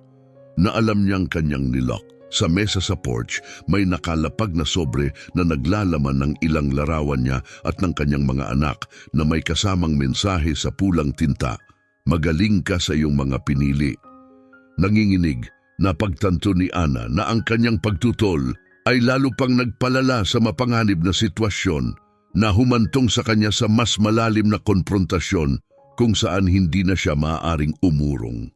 Naalam niyang kanyang nilock. Sa mesa sa porch, may nakalapag na sobre na naglalaman ng ilang larawan niya at ng kanyang mga anak na may kasamang mensahe sa pulang tinta. "Magaling ka sa iyong mga pinili." Nanginginig, napagtanto ni Ana na ang kanyang pagtutol ay lalo pang nagpalala sa mapanganib na sitwasyon. na humantong sa kanya sa mas malalim na konfrontasyon kung saan hindi na siya maaaring umurong.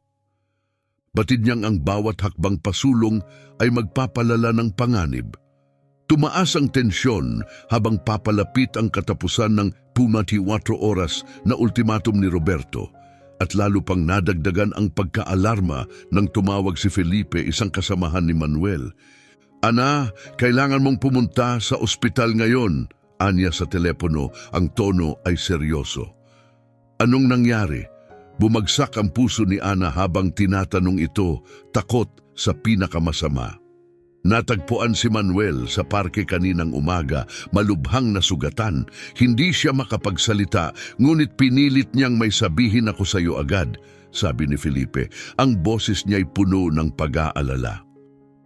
Batid niyang ang bawat hakbang pasulong ay magpapalala ng panganib. Tumaas ang tensyon habang papalapit ang katapusan ng 24 oras na ultimatum ni Roberto at lalo pang nadagdagan ang pagkaalarma nang tumawag si Felipe, isang kasamahan ni Manuel. "Ana, kailangan mong pumunta sa ospital ngayon," anya sa telepono. Ang tono ay seryoso. Anong nangyari? Bumagsak ang puso ni Ana habang tinatanong ito, takot sa pinakamasama. Natagpuan si Manuel sa parke kaninang umaga, malubhang na sugatan. Hindi siya makapagsalita, ngunit pinilit niyang may sabihin ako sa iyo agad, sabi ni Felipe. Ang boses niya'y puno ng pag-aalala.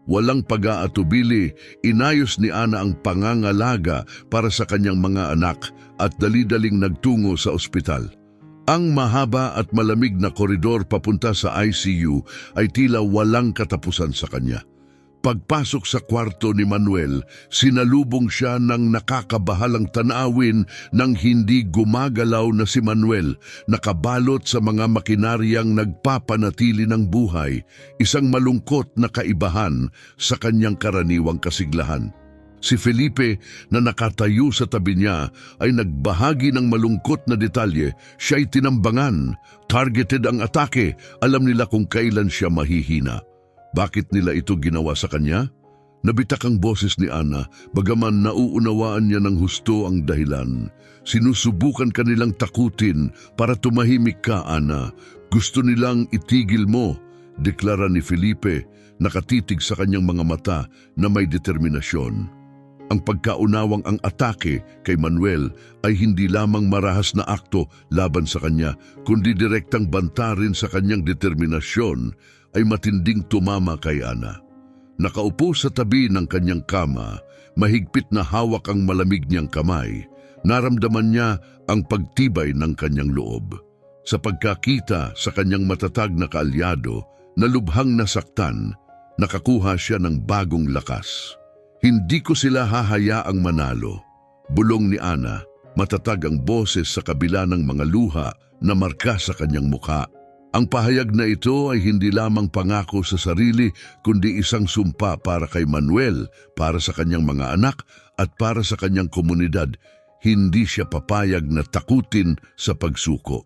Walang pag-aatubili, inayos ni Ana ang pangangalaga para sa kanyang mga anak at dali-daling nagtungo sa ospital. Ang mahaba at malamig na koridor papunta sa ICU ay tila walang katapusan sa kanya. Pagpasok sa kwarto ni Manuel, sinalubong siya ng nakakabahalang tanawin ng hindi gumagalaw na si Manuel, nakabalot sa mga makinaryang nagpapanatili ng buhay, isang malungkot na kaibahan sa kanyang karaniwang kasiglahan. Si Felipe na nakatayo sa tabi niya ay nagbahagi ng malungkot na detalye. Siya'y tinambangan, targeted ang atake, alam nila kung kailan siya mahihina. Bakit nila ito ginawa sa kanya? Nabitak ang boses ni Ana, bagaman nauunawaan niya ng husto ang dahilan. Sinusubukan kanilang takutin para tumahimik ka, Ana. Gusto nilang itigil mo, deklara ni Felipe, nakatitig sa kanyang mga mata na may determinasyon. Ang pagkaunawang ang atake kay Manuel ay hindi lamang marahas na akto laban sa kanya, kundi direktang banta rin sa kanyang determinasyon ay matinding tumama kay Ana. Nakaupo sa tabi ng kanyang kama, mahigpit na hawak ang malamig niyang kamay. Naramdaman niya ang pagtibay ng kanyang loob. Sa pagkakita sa kanyang matatag na kaalyado na lubhang nasaktan, nakakuha siya ng bagong lakas. "Hindi ko sila hahayaang manalo," bulong ni Ana, matatag ang boses sa kabila ng mga luha na marka sa kanyang mukha. Ang pahayag na ito ay hindi lamang pangako sa sarili, kundi isang sumpa para kay Manuel, para sa kanyang mga anak at para sa kanyang komunidad. Hindi siya papayag na takutin sa pagsuko.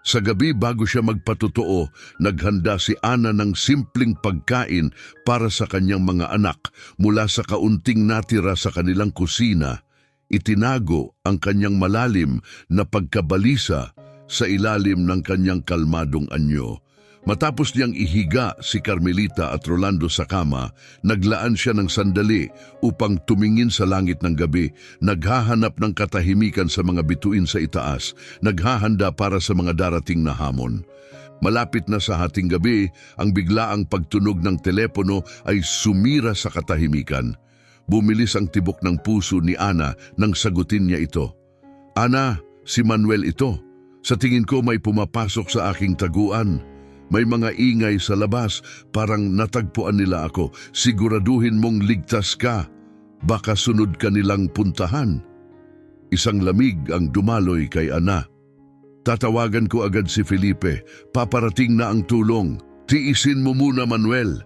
Sa gabi bago siya magpatotoo, naghanda si Ana ng simpleng pagkain para sa kanyang mga anak mula sa kaunting natira sa kanilang kusina. Itinago ang kanyang malalim na pagkabalisa sa ilalim ng kanyang kalmadong anyo. Matapos niyang ihiga si Carmelita at Rolando sa kama, naglaan siya ng sandali upang tumingin sa langit ng gabi, naghahanap ng katahimikan sa mga bituin sa itaas, naghahanda para sa mga darating na hamon. Malapit na sa hating gabi, ang biglaang pagtunog ng telepono ay sumira sa katahimikan. Bumilis ang tibok ng puso ni Ana nang sagutin niya ito. "Ana, si Manuel ito. Sa tingin ko may pumapasok sa aking taguan. May mga ingay sa labas, parang natagpuan nila ako. Siguraduhin mong ligtas ka. Baka sunod ka nilang puntahan." Isang lamig ang dumaloy kay Ana. "Tatawagan ko agad si Felipe. Paparating na ang tulong. Tiisin mo muna, Manuel."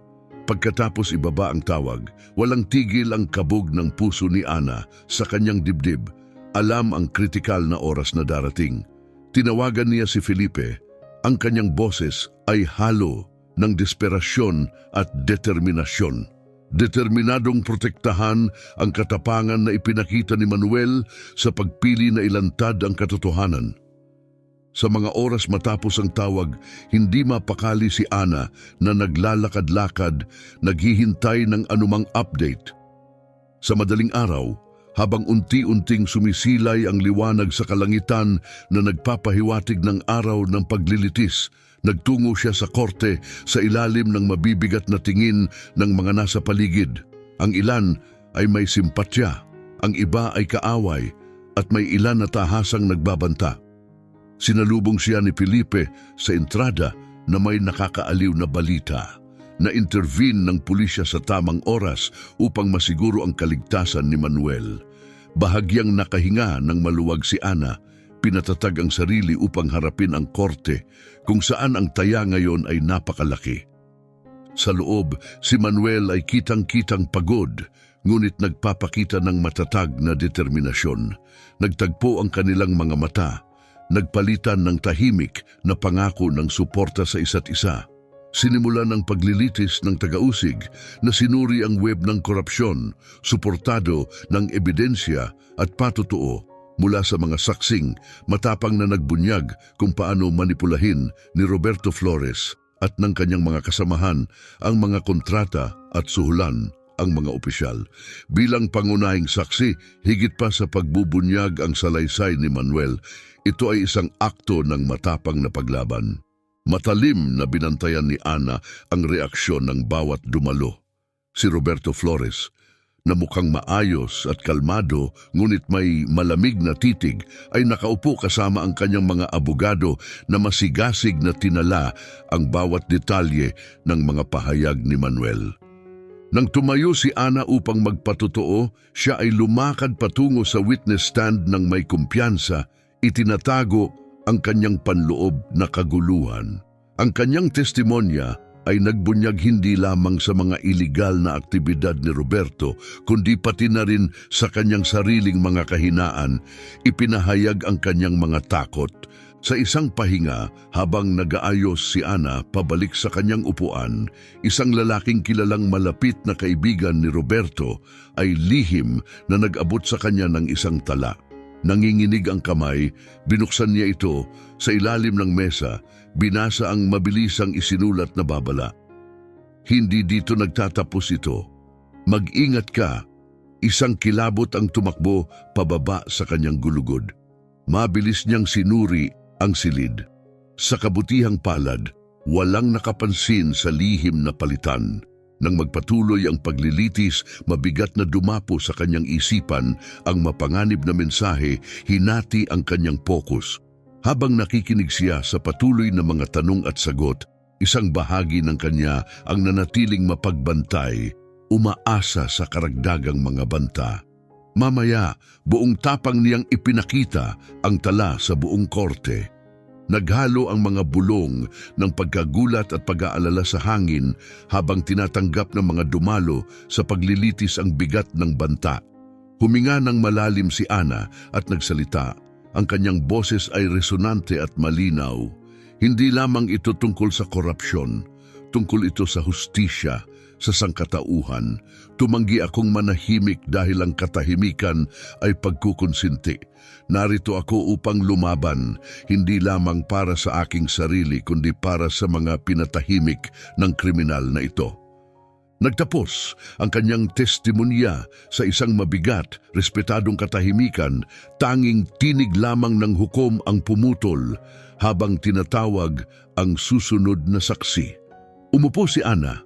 Pagkatapos ibaba ang tawag, walang tigil ang kabog ng puso ni Ana sa kanyang dibdib. Alam ang kritikal na oras na darating. Tinawagan niya si Felipe. Ang kanyang boses ay halo ng desperasyon at determinasyon. Determinadong protektahan ang katapangan na ipinakita ni Manuel sa pagpili na ilantad ang katotohanan. Sa mga oras matapos ang tawag, hindi mapakali si Ana na naglalakad-lakad, naghihintay ng anumang update. Sa madaling araw, habang unti-unting sumisilay ang liwanag sa kalangitan na nagpapahiwatig ng araw ng paglilitis, nagtungo siya sa korte sa ilalim ng mabibigat na tingin ng mga nasa paligid. Ang ilan ay may simpatya, ang iba ay kaaway, at may ilan na tahasang nagbabanta. Sinalubong siya ni Felipe sa entrada na may nakakaaliw na balita. Na-intervene ng pulisya sa tamang oras upang masiguro ang kaligtasan ni Manuel. Bahagyang nakahinga ng maluwag si Ana, pinatatag ang sarili upang harapin ang korte kung saan ang taya ngayon ay napakalaki. Sa loob, si Manuel ay kitang-kitang pagod, ngunit nagpapakita ng matatag na determinasyon. Nagtagpo ang kanilang mga mata, nagpalitan ng tahimik na pangako ng suporta sa isa't isa. Sinimulan ang paglilitis ng tagausig na sinuri ang web ng korupsyon, suportado ng ebidensya at patotoo mula sa mga saksing matapang na nagbunyag kung paano manipulahin ni Roberto Flores at ng kanyang mga kasamahan ang mga kontrata at suhulan ang mga opisyal. Bilang pangunahing saksi, higit pa sa pagbubunyag ang salaysay ni Manuel, ito ay isang akto ng matapang na paglaban. Matalim na binantayan ni Ana ang reaksyon ng bawat dumalo. Si Roberto Flores, na mukhang maayos at kalmado ngunit may malamig na titig, ay nakaupo kasama ang kanyang mga abogado na masigasig na tinala ang bawat detalye ng mga pahayag ni Manuel. Nang tumayo si Ana upang magpatotoo, siya ay lumakad patungo sa witness stand ng may kumpiyansa, itinatago ang kanyang panloob na kaguluhan. Ang kanyang testimonya ay nagbunyag hindi lamang sa mga iligal na aktibidad ni Roberto, kundi pati na rin sa kanyang sariling mga kahinaan. Ipinahayag ang kanyang mga takot. Sa isang pahinga, habang nag-aayos si Ana pabalik sa kanyang upuan, isang lalaking kilalang malapit na kaibigan ni Roberto ay lihim na nag-abot sa kanya ng isang tala. Nanginginig ang kamay, binuksan niya ito sa ilalim ng mesa, binasa ang mabilisang isinulat na babala. Hindi dito nagtatapos ito. Mag-ingat ka. Isang kilabot ang tumakbo pababa sa kanyang gulugod. Mabilis niyang sinuri ang silid. Sa kabutihang palad, walang nakapansin sa lihim na palitan. Nang magpatuloy ang paglilitis, mabigat na dumapo sa kanyang isipan ang mapanganib na mensahe, hinati ang kanyang pokus. Habang nakikinig siya sa patuloy na mga tanong at sagot, isang bahagi ng kanya ang nanatiling mapagbantay, umaasa sa karagdagang mga banta. Mamaya, buong tapang niyang ipinakita ang tala sa buong korte. Naghalo ang mga bulong ng pagkagulat at pag-aalala sa hangin habang tinatanggap ng mga dumalo sa paglilitis ang bigat ng banta. Huminga ng malalim si Ana at nagsalita. Ang kanyang boses ay resonante at malinaw. Hindi lamang ito tungkol sa korupsyon, tungkol ito sa hustisya, sa sangkatauhan. Tumanggi akong manahimik dahil ang katahimikan ay pagkukonsinti. Narito ako upang lumaban, hindi lamang para sa aking sarili kundi para sa mga pinatahimik ng kriminal na ito. Nagtapos ang kanyang testimonya sa isang mabigat, respetadong katahimikan, tanging tinig lamang ng hukom ang pumutol habang tinatawag ang susunod na saksi. Umupo si Ana.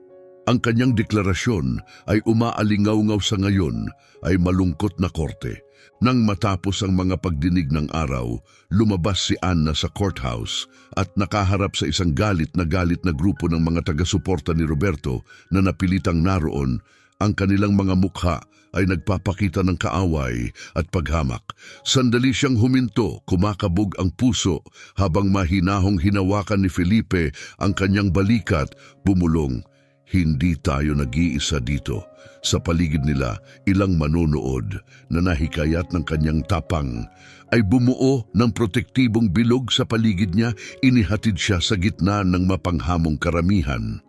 Ang kanyang deklarasyon ay umaalingaw-ngaw sa ngayon ay malungkot na korte. Nang matapos ang mga pagdinig ng araw, lumabas si Ana sa courthouse at nakaharap sa isang galit na grupo ng mga taga-suporta ni Roberto na napilitang naroon. Ang kanilang mga mukha ay nagpapakita ng kaaway at paghamak. Sandali siyang huminto, kumakabog ang puso habang mahinahong hinawakan ni Felipe ang kanyang balikat, bumulong. Hindi tayo nag-iisa dito. Sa paligid nila, ilang manonood na nahikayat ng kanyang tapang ay bumuo ng protektibong bilog sa paligid niya, inihatid siya sa gitna ng mapanghamong karamihan.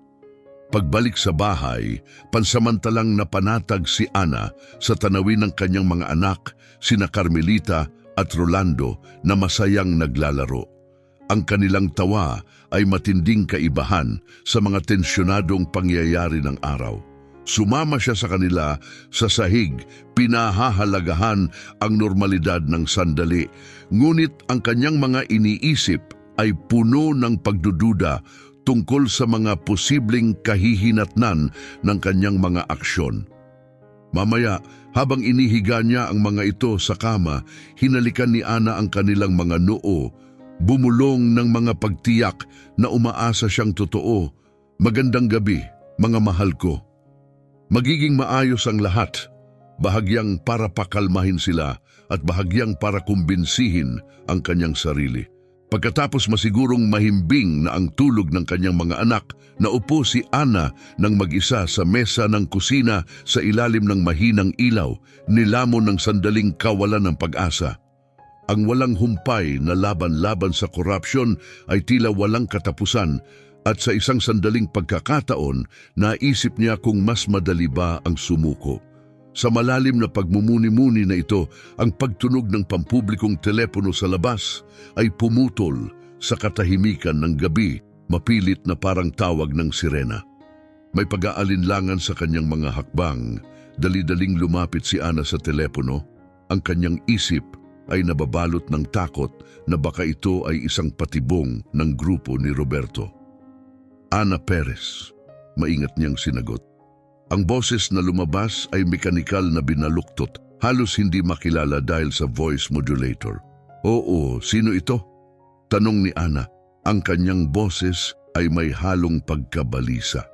Pagbalik sa bahay, pansamantalang napanatag si Ana sa tanawin ng kanyang mga anak, sina Carmelita at Rolando na masayang naglalaro. Ang kanilang tawa ay matinding kaibahan sa mga tensyonadong pangyayari ng araw. Sumama siya sa kanila sa sahig, pinahahalagahan ang normalidad ng sandali. Ngunit ang kanyang mga iniisip ay puno ng pagdududa tungkol sa mga posibleng kahihinatnan ng kanyang mga aksyon. Mamaya, habang inihiga niya ang mga ito sa kama, hinalikan ni Ana ang kanilang mga noo, bumulong ng mga pagtiyak na umaasa siyang totoo. Magandang gabi, mga mahal ko. Magiging maayos ang lahat. bahagyang para pakalmahin sila at bahagyang para kumbinsihin ang kanyang sarili. Pagkatapos masigurong mahimbing na ang tulog ng kanyang mga anak, naupo si Ana ng mag-isa sa mesa ng kusina sa ilalim ng mahinang ilaw, nilamon ng sandaling kawalan ng pag-asa. Ang walang humpay na laban-laban sa korupsyon ay tila walang katapusan at sa isang sandaling pagkakataon, naisip niya kung mas madali ba ang sumuko. Sa malalim na pagmumuni-muni na ito, ang pagtunog ng pampublikong telepono sa labas ay pumutol sa katahimikan ng gabi, mapilit na parang tawag ng sirena. May pag-aalinlangan sa kanyang mga hakbang, dali-daling lumapit si Ana sa telepono. Ang kanyang isip ay nababalot ng takot na baka ito ay isang patibong ng grupo ni Roberto. Ana Perez, maingat niyang sinagot. Ang boses na lumabas ay mekanikal na binaluktot, halos hindi makilala dahil sa voice modulator. Oo, sino ito? Tanong ni Ana. Ang kanyang boses ay may halong pagkabalisa.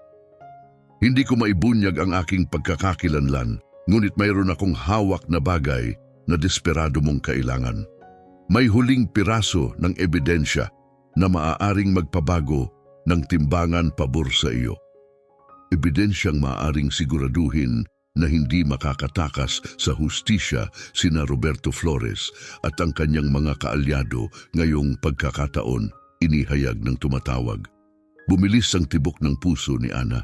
Hindi ko maibunyag ang aking pagkakakilanlan, ngunit mayroon akong hawak na bagay na desperado mong kailangan. May huling piraso ng ebidensya na maaaring magpabago ng timbangan pabor sa iyo. Ebidensyang maaaring siguraduhin na hindi makakatakas sa hustisya sina Roberto Flores at ang kanyang mga kaalyado ngayong pagkakataon, inihayag ng tumatawag. Bumilis ang tibok ng puso ni Ana.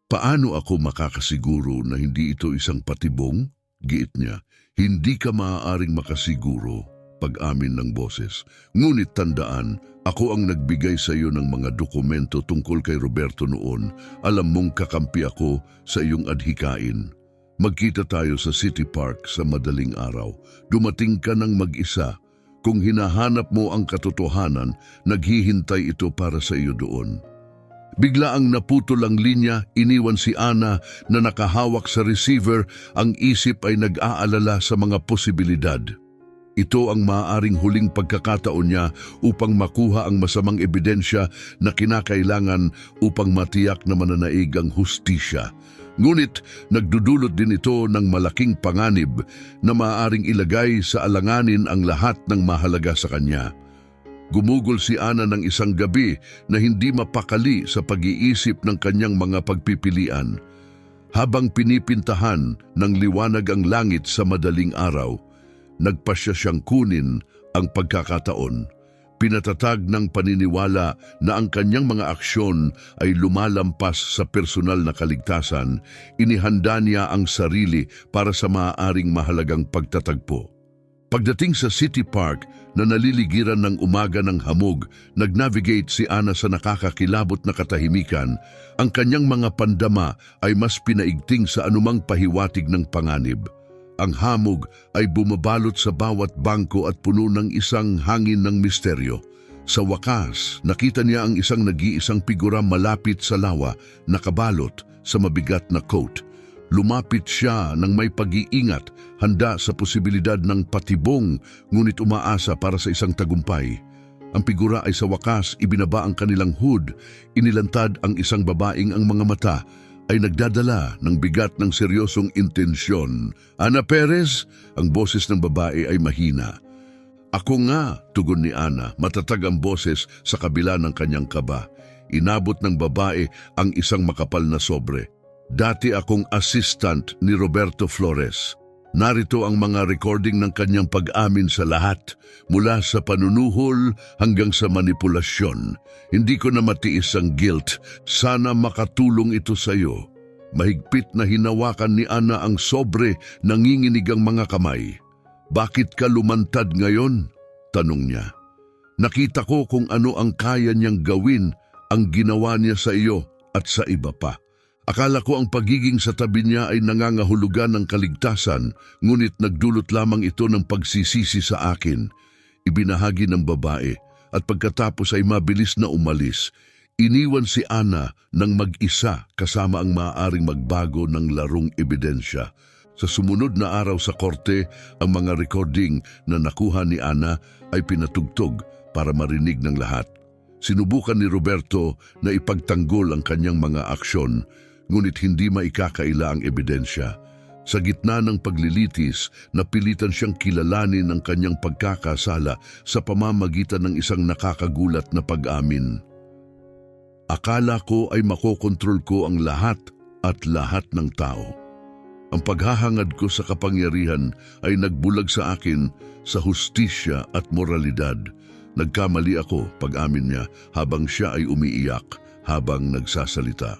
Paano ako makakasiguro na hindi ito isang patibong? Giit niya, hindi ka maaaring makasiguro, pag-amin ng boses. Ngunit tandaan, ako ang nagbigay sa iyo ng mga dokumento tungkol kay Roberto noon. Alam mong kakampi ako sa iyong adhikain. Magkita tayo sa City Park sa madaling araw. Dumating ka ng mag-isa. Kung hinahanap mo ang katotohanan, naghihintay ito para sa iyo doon. Bigla ang naputol ang linya, iniwan si Ana na nakahawak sa receiver, ang isip ay nag-aalala sa mga posibilidad. Ito ang maaaring huling pagkakataon niya upang makuha ang masamang ebidensya na kinakailangan upang matiyak na mananaig ang hustisya. Ngunit nagdudulot din ito ng malaking panganib na maaaring ilagay sa alanganin ang lahat ng mahalaga sa kanya. Gumugol si Ana ng isang gabi na hindi mapakali sa pag-iisip ng kanyang mga pagpipilian. Habang pinipintahan ng liwanag ang langit sa madaling araw, nagpasya siyang kunin ang pagkakataon. Pinatatag ng paniniwala na ang kanyang mga aksyon ay lumalampas sa personal na kaligtasan, inihanda niya ang sarili para sa maaaring mahalagang pagtatagpo. Pagdating sa City Park na naliligiran ng umaga ng hamog, nag-navigate si Ana sa nakakakilabot na katahimikan. Ang kanyang mga pandama ay mas pinaigting sa anumang pahiwatig ng panganib. Ang hamog ay bumabalot sa bawat bangko at puno ng isang hangin ng misteryo. Sa wakas, nakita niya ang isang nag-iisang figura malapit sa lawa, nakabalot sa mabigat na coat. Lumapit siya ng may pag-iingat, handa sa posibilidad ng patibong, ngunit umaasa para sa isang tagumpay. Ang figura ay sa wakas ibinaba ang kanilang hood, inilantad ang isang babaeng ang mga mata, ay nagdadala ng bigat ng seryosong intensyon. Ana Perez, ang boses ng babae ay mahina. Ako nga, tugon ni Ana, matatag ang boses sa kabila ng kanyang kaba. Inabot ng babae ang isang makapal na sobre. Dati akong assistant ni Roberto Flores. Narito ang mga recording ng kanyang pag-amin sa lahat, mula sa panunuhol hanggang sa manipulasyon. Hindi ko na matiis ang guilt. Sana makatulong ito sa iyo. Mahigpit na hinawakan ni Ana ang sobre, nanginginig ang mga kamay. Bakit ka lumantad ngayon? Tanong niya. Nakita ko kung ano ang kaya niyang gawin, ang ginawa niya sa iyo at sa iba pa. Akala ko ang pagiging sa tabi niya ay nangangahulugan ng kaligtasan, ngunit nagdulot lamang ito ng pagsisisi sa akin. Ibinahagi ng babae at pagkatapos ay mabilis na umalis. Iniwan si Ana ng mag-isa kasama ang maaaring magbago ng larong ebidensya. Sa sumunod na araw sa korte, ang mga recording na nakuha ni Ana ay pinatugtog para marinig ng lahat. Sinubukan ni Roberto na ipagtanggol ang kanyang mga aksyon, ngunit hindi maikakaila ang ebidensya. Sa gitna ng paglilitis, napilitan siyang kilalanin ang kanyang pagkakasala sa pamamagitan ng isang nakakagulat na pag-amin. Akala ko ay makokontrol ko ang lahat at lahat ng tao. Ang paghahangad ko sa kapangyarihan ay nagbulag sa akin sa hustisya at moralidad. Nagkamali ako, pag-amin niya, habang siya ay umiiyak habang nagsasalita.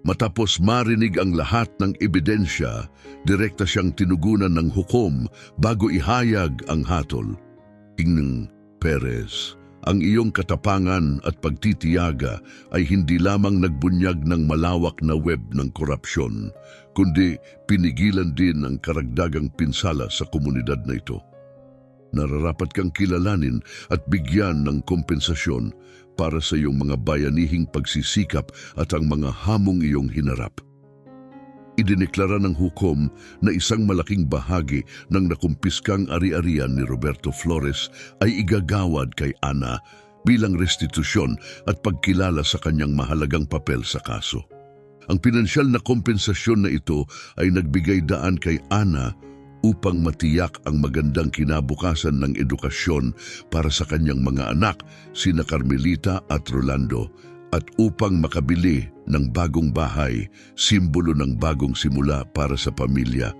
Matapos marinig ang lahat ng ebidensya, direkta siyang tinugunan ng hukom bago ihayag ang hatol. King Perez, ang iyong katapangan at pagtitiyaga ay hindi lamang nagbunyag ng malawak na web ng korupsyon, kundi pinigilan din ang karagdagang pinsala sa komunidad na ito. Nararapat kang kilalanin at bigyan ng kompensasyon para sa iyong mga bayanihing pagsisikap at ang mga hamong iyong hinarap. Idineklara ng hukom na isang malaking bahagi ng nakumpiskang ari-arian ni Roberto Flores ay igagawad kay Ana bilang restitusyon at pagkilala sa kanyang mahalagang papel sa kaso. Ang pinansyal na kompensasyon na ito ay nagbigay daan kay Ana upang matiyak ang magandang kinabukasan ng edukasyon para sa kanyang mga anak, sina Carmelita at Rolando, at upang makabili ng bagong bahay, simbolo ng bagong simula para sa pamilya.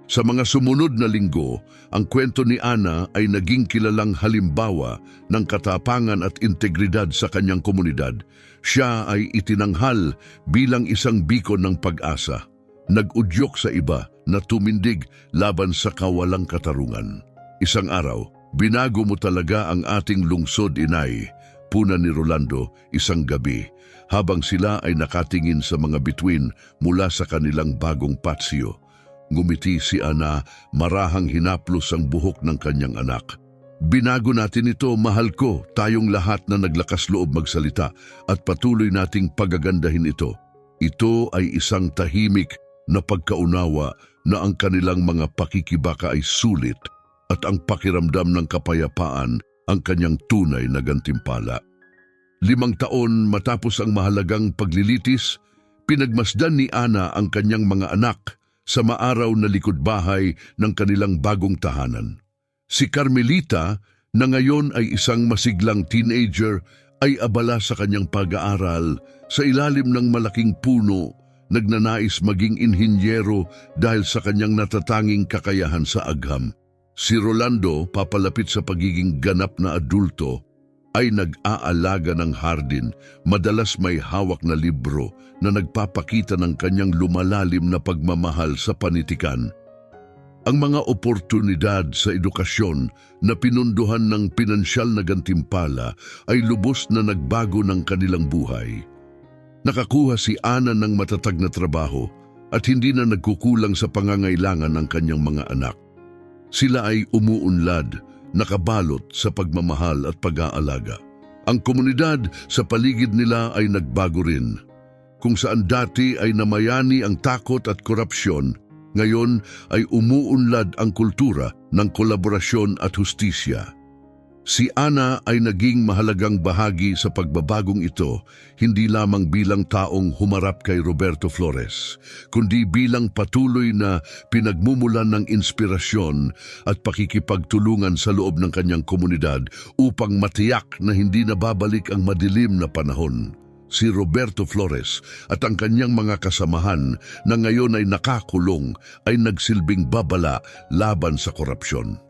Sa mga sumunod na linggo, ang kwento ni Ana ay naging kilalang halimbawa ng katapangan at integridad sa kanyang komunidad. Siya ay itinanghal bilang isang bikon ng pag-asa. Nag-udyok sa iba na tumindig laban sa kawalang katarungan. Isang araw, binago mo talaga ang ating lungsod, inay, puna ni Rolando isang gabi, habang sila ay nakatingin sa mga bituin mula sa kanilang bagong patsyo. Ngumiti si Ana, marahang hinaplos ang buhok ng kanyang anak. Binago natin ito, mahal ko, tayong lahat na naglakas loob magsalita at patuloy nating pagagandahin ito. Ito ay isang tahimik na pagkaunawa na ang kanilang mga pakikibaka ay sulit at ang pakiramdam ng kapayapaan ang kanyang tunay na gantimpala. 5 taon matapos ang mahalagang paglilitis, pinagmasdan ni Ana ang kanyang mga anak sa maaraw na likod-bahay ng kanilang bagong tahanan. Si Carmelita, na ngayon ay isang masiglang teenager, ay abala sa kanyang pag-aaral sa ilalim ng malaking puno. Nagnanais maging inhinyero dahil sa kanyang natatanging kakayahan sa agham. Si Rolando, papalapit sa pagiging ganap na adulto, ay nag-aalaga ng hardin, madalas may hawak na libro na nagpapakita ng kanyang lumalalim na pagmamahal sa panitikan. Ang mga oportunidad sa edukasyon na pinunduhan ng pinansyal na gantimpala ay lubos na nagbago ng kanilang buhay. Nakakuha si Ana ng matatag na trabaho at hindi na nagkukulang sa pangangailangan ng kanyang mga anak. Sila ay umuunlad, nakabalot sa pagmamahal at pag-aalaga. Ang komunidad sa paligid nila ay nagbago rin. Kung saan dati ay namayani ang takot at korupsyon, ngayon ay umuunlad ang kultura ng kolaborasyon at hustisya. Si Ana ay naging mahalagang bahagi sa pagbabagong ito, hindi lamang bilang taong humarap kay Roberto Flores, kundi bilang patuloy na pinagmumulan ng inspirasyon at pakikipagtulungan sa loob ng kanyang komunidad upang matiyak na hindi nababalik ang madilim na panahon. Si Roberto Flores at ang kanyang mga kasamahan na ngayon ay nakakulong ay nagsilbing babala laban sa korupsyon.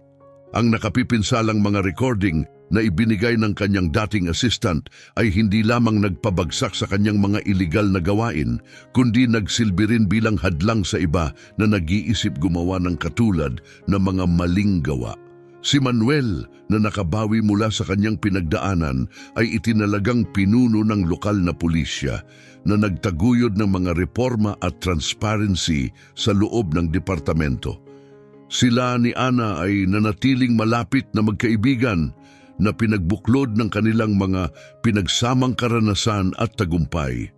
Ang nakapipinsalang mga recording na ibinigay ng kanyang dating assistant ay hindi lamang nagpabagsak sa kanyang mga iligal na gawain, kundi nagsilbi rin bilang hadlang sa iba na nag-iisip gumawa ng katulad ng mga maling gawa. Si Manuel, na nakabawi mula sa kanyang pinagdaanan, ay itinalagang pinuno ng lokal na pulisya na nagtaguyod ng mga reforma at transparency sa loob ng departamento. Sila ni Ana ay nanatiling malapit na magkaibigan na pinagbuklod ng kanilang mga pinagsamang karanasan at tagumpay.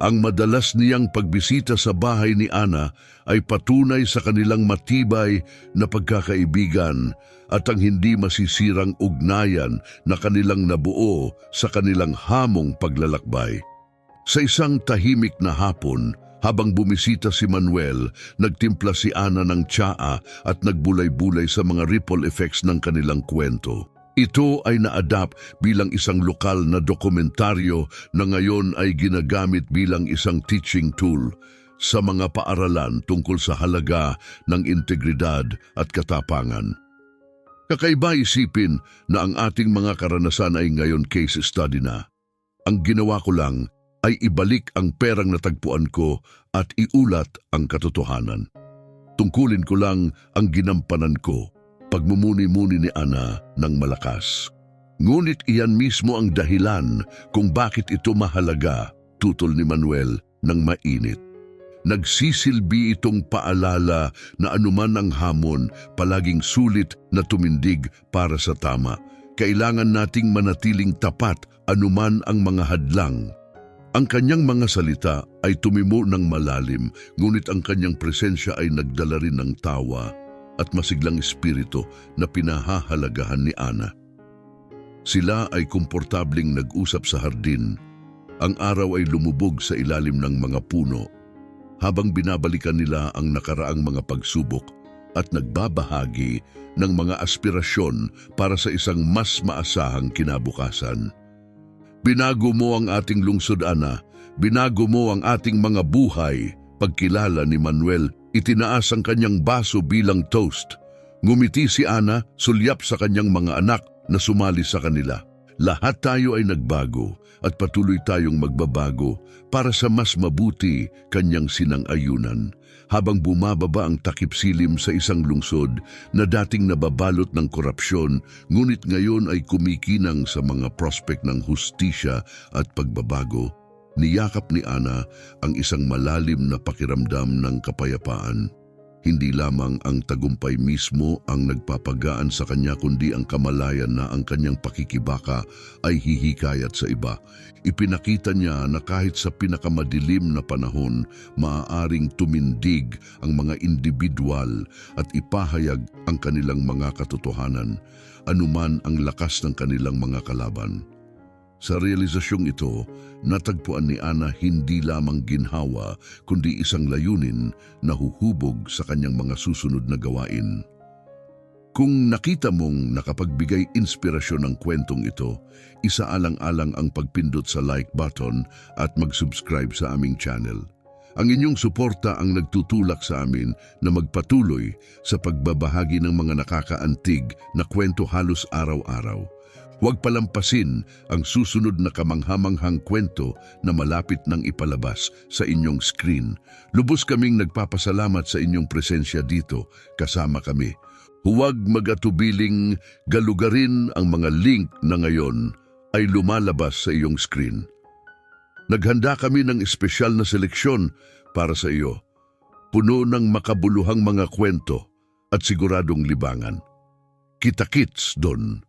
Ang madalas niyang pagbisita sa bahay ni Ana ay patunay sa kanilang matibay na pagkakaibigan at ang hindi masisirang ugnayan na kanilang nabuo sa kanilang hamong paglalakbay. Sa isang tahimik na hapon, Habang bumisita si Manuel, nagtimpla si Ana ng tsaa at nagbulay-bulay sa mga ripple effects ng kanilang kwento. Ito ay na-adapt bilang isang lokal na dokumentaryo na ngayon ay ginagamit bilang isang teaching tool sa mga paaralan tungkol sa halaga ng integridad at katapangan. Kakaiba isipin na ang ating mga karanasan ay ngayon case study na. Ang ginawa ko lang ay ibalik ang perang natagpuan ko at iulat ang katotohanan. Tungkulin ko lang ang ginampanan ko, pagmumuni-muni ni Ana ng malakas. Ngunit iyan mismo ang dahilan kung bakit ito mahalaga, tutol ni Manuel ng mainit. Nagsisilbi itong paalala na anuman ang hamon, palaging sulit na tumindig para sa tama. Kailangan nating manatiling tapat anuman ang mga hadlang. Ang kanyang mga salita ay tumimo ng malalim, ngunit ang kanyang presensya ay nagdala rin ng tawa at masiglang espiritu na pinahahalagahan ni Ana. Sila ay komportabling nag-usap sa hardin. Ang araw ay lumubog sa ilalim ng mga puno, habang binabalikan nila ang nakaraang mga pagsubok at nagbabahagi ng mga aspirasyon para sa isang mas maasahang kinabukasan. Binago mo ang ating lungsod, Ana. Binago mo ang ating mga buhay. Pagkilala ni Manuel, itinaas ang kanyang baso bilang toast. Ngumiti si Ana, sulyap sa kanyang mga anak na sumali sa kanila. Lahat tayo ay nagbago at patuloy tayong magbabago para sa mas mabuti, kanyang sinang-ayunan. Habang bumababa ang takip silim sa isang lungsod na dating nababalot ng korupsyon, ngunit ngayon ay kumikinang sa mga prospect ng hustisya at pagbabago, niyakap ni Ana ang isang malalim na pakiramdam ng kapayapaan. Hindi lamang ang tagumpay mismo ang nagpapagaan sa kanya, kundi ang kamalayan na ang kanyang pakikibaka ay hihikayat sa iba. Ipinakita niya na kahit sa pinakamadilim na panahon, maaaring tumindig ang mga individual at ipahayag ang kanilang mga katotohanan, anuman ang lakas ng kanilang mga kalaban. Sa realisasyong ito, natagpuan ni Ana hindi lamang ginhawa kundi isang layunin na huhubog sa kanyang mga susunod na gawain. Kung nakita mong nakapagbigay inspirasyon ng kwentong ito, isaalang-alang ang pagpindot sa like button at mag-subscribe sa aming channel. Ang inyong suporta ang nagtutulak sa amin na magpatuloy sa pagbabahagi ng mga nakakaantig na kwento halos araw-araw. Huwag palampasin ang susunod na kamanghamanghang kwento na malapit nang ipalabas sa inyong screen. Lubos kaming nagpapasalamat sa inyong presensya dito, kasama kami. Huwag mag-atubiling galugarin ang mga link na ngayon ay lumalabas sa iyong screen. Naghanda kami ng espesyal na seleksyon para sa iyo. Puno ng makabuluhang mga kwento at siguradong libangan. Kita-kits doon.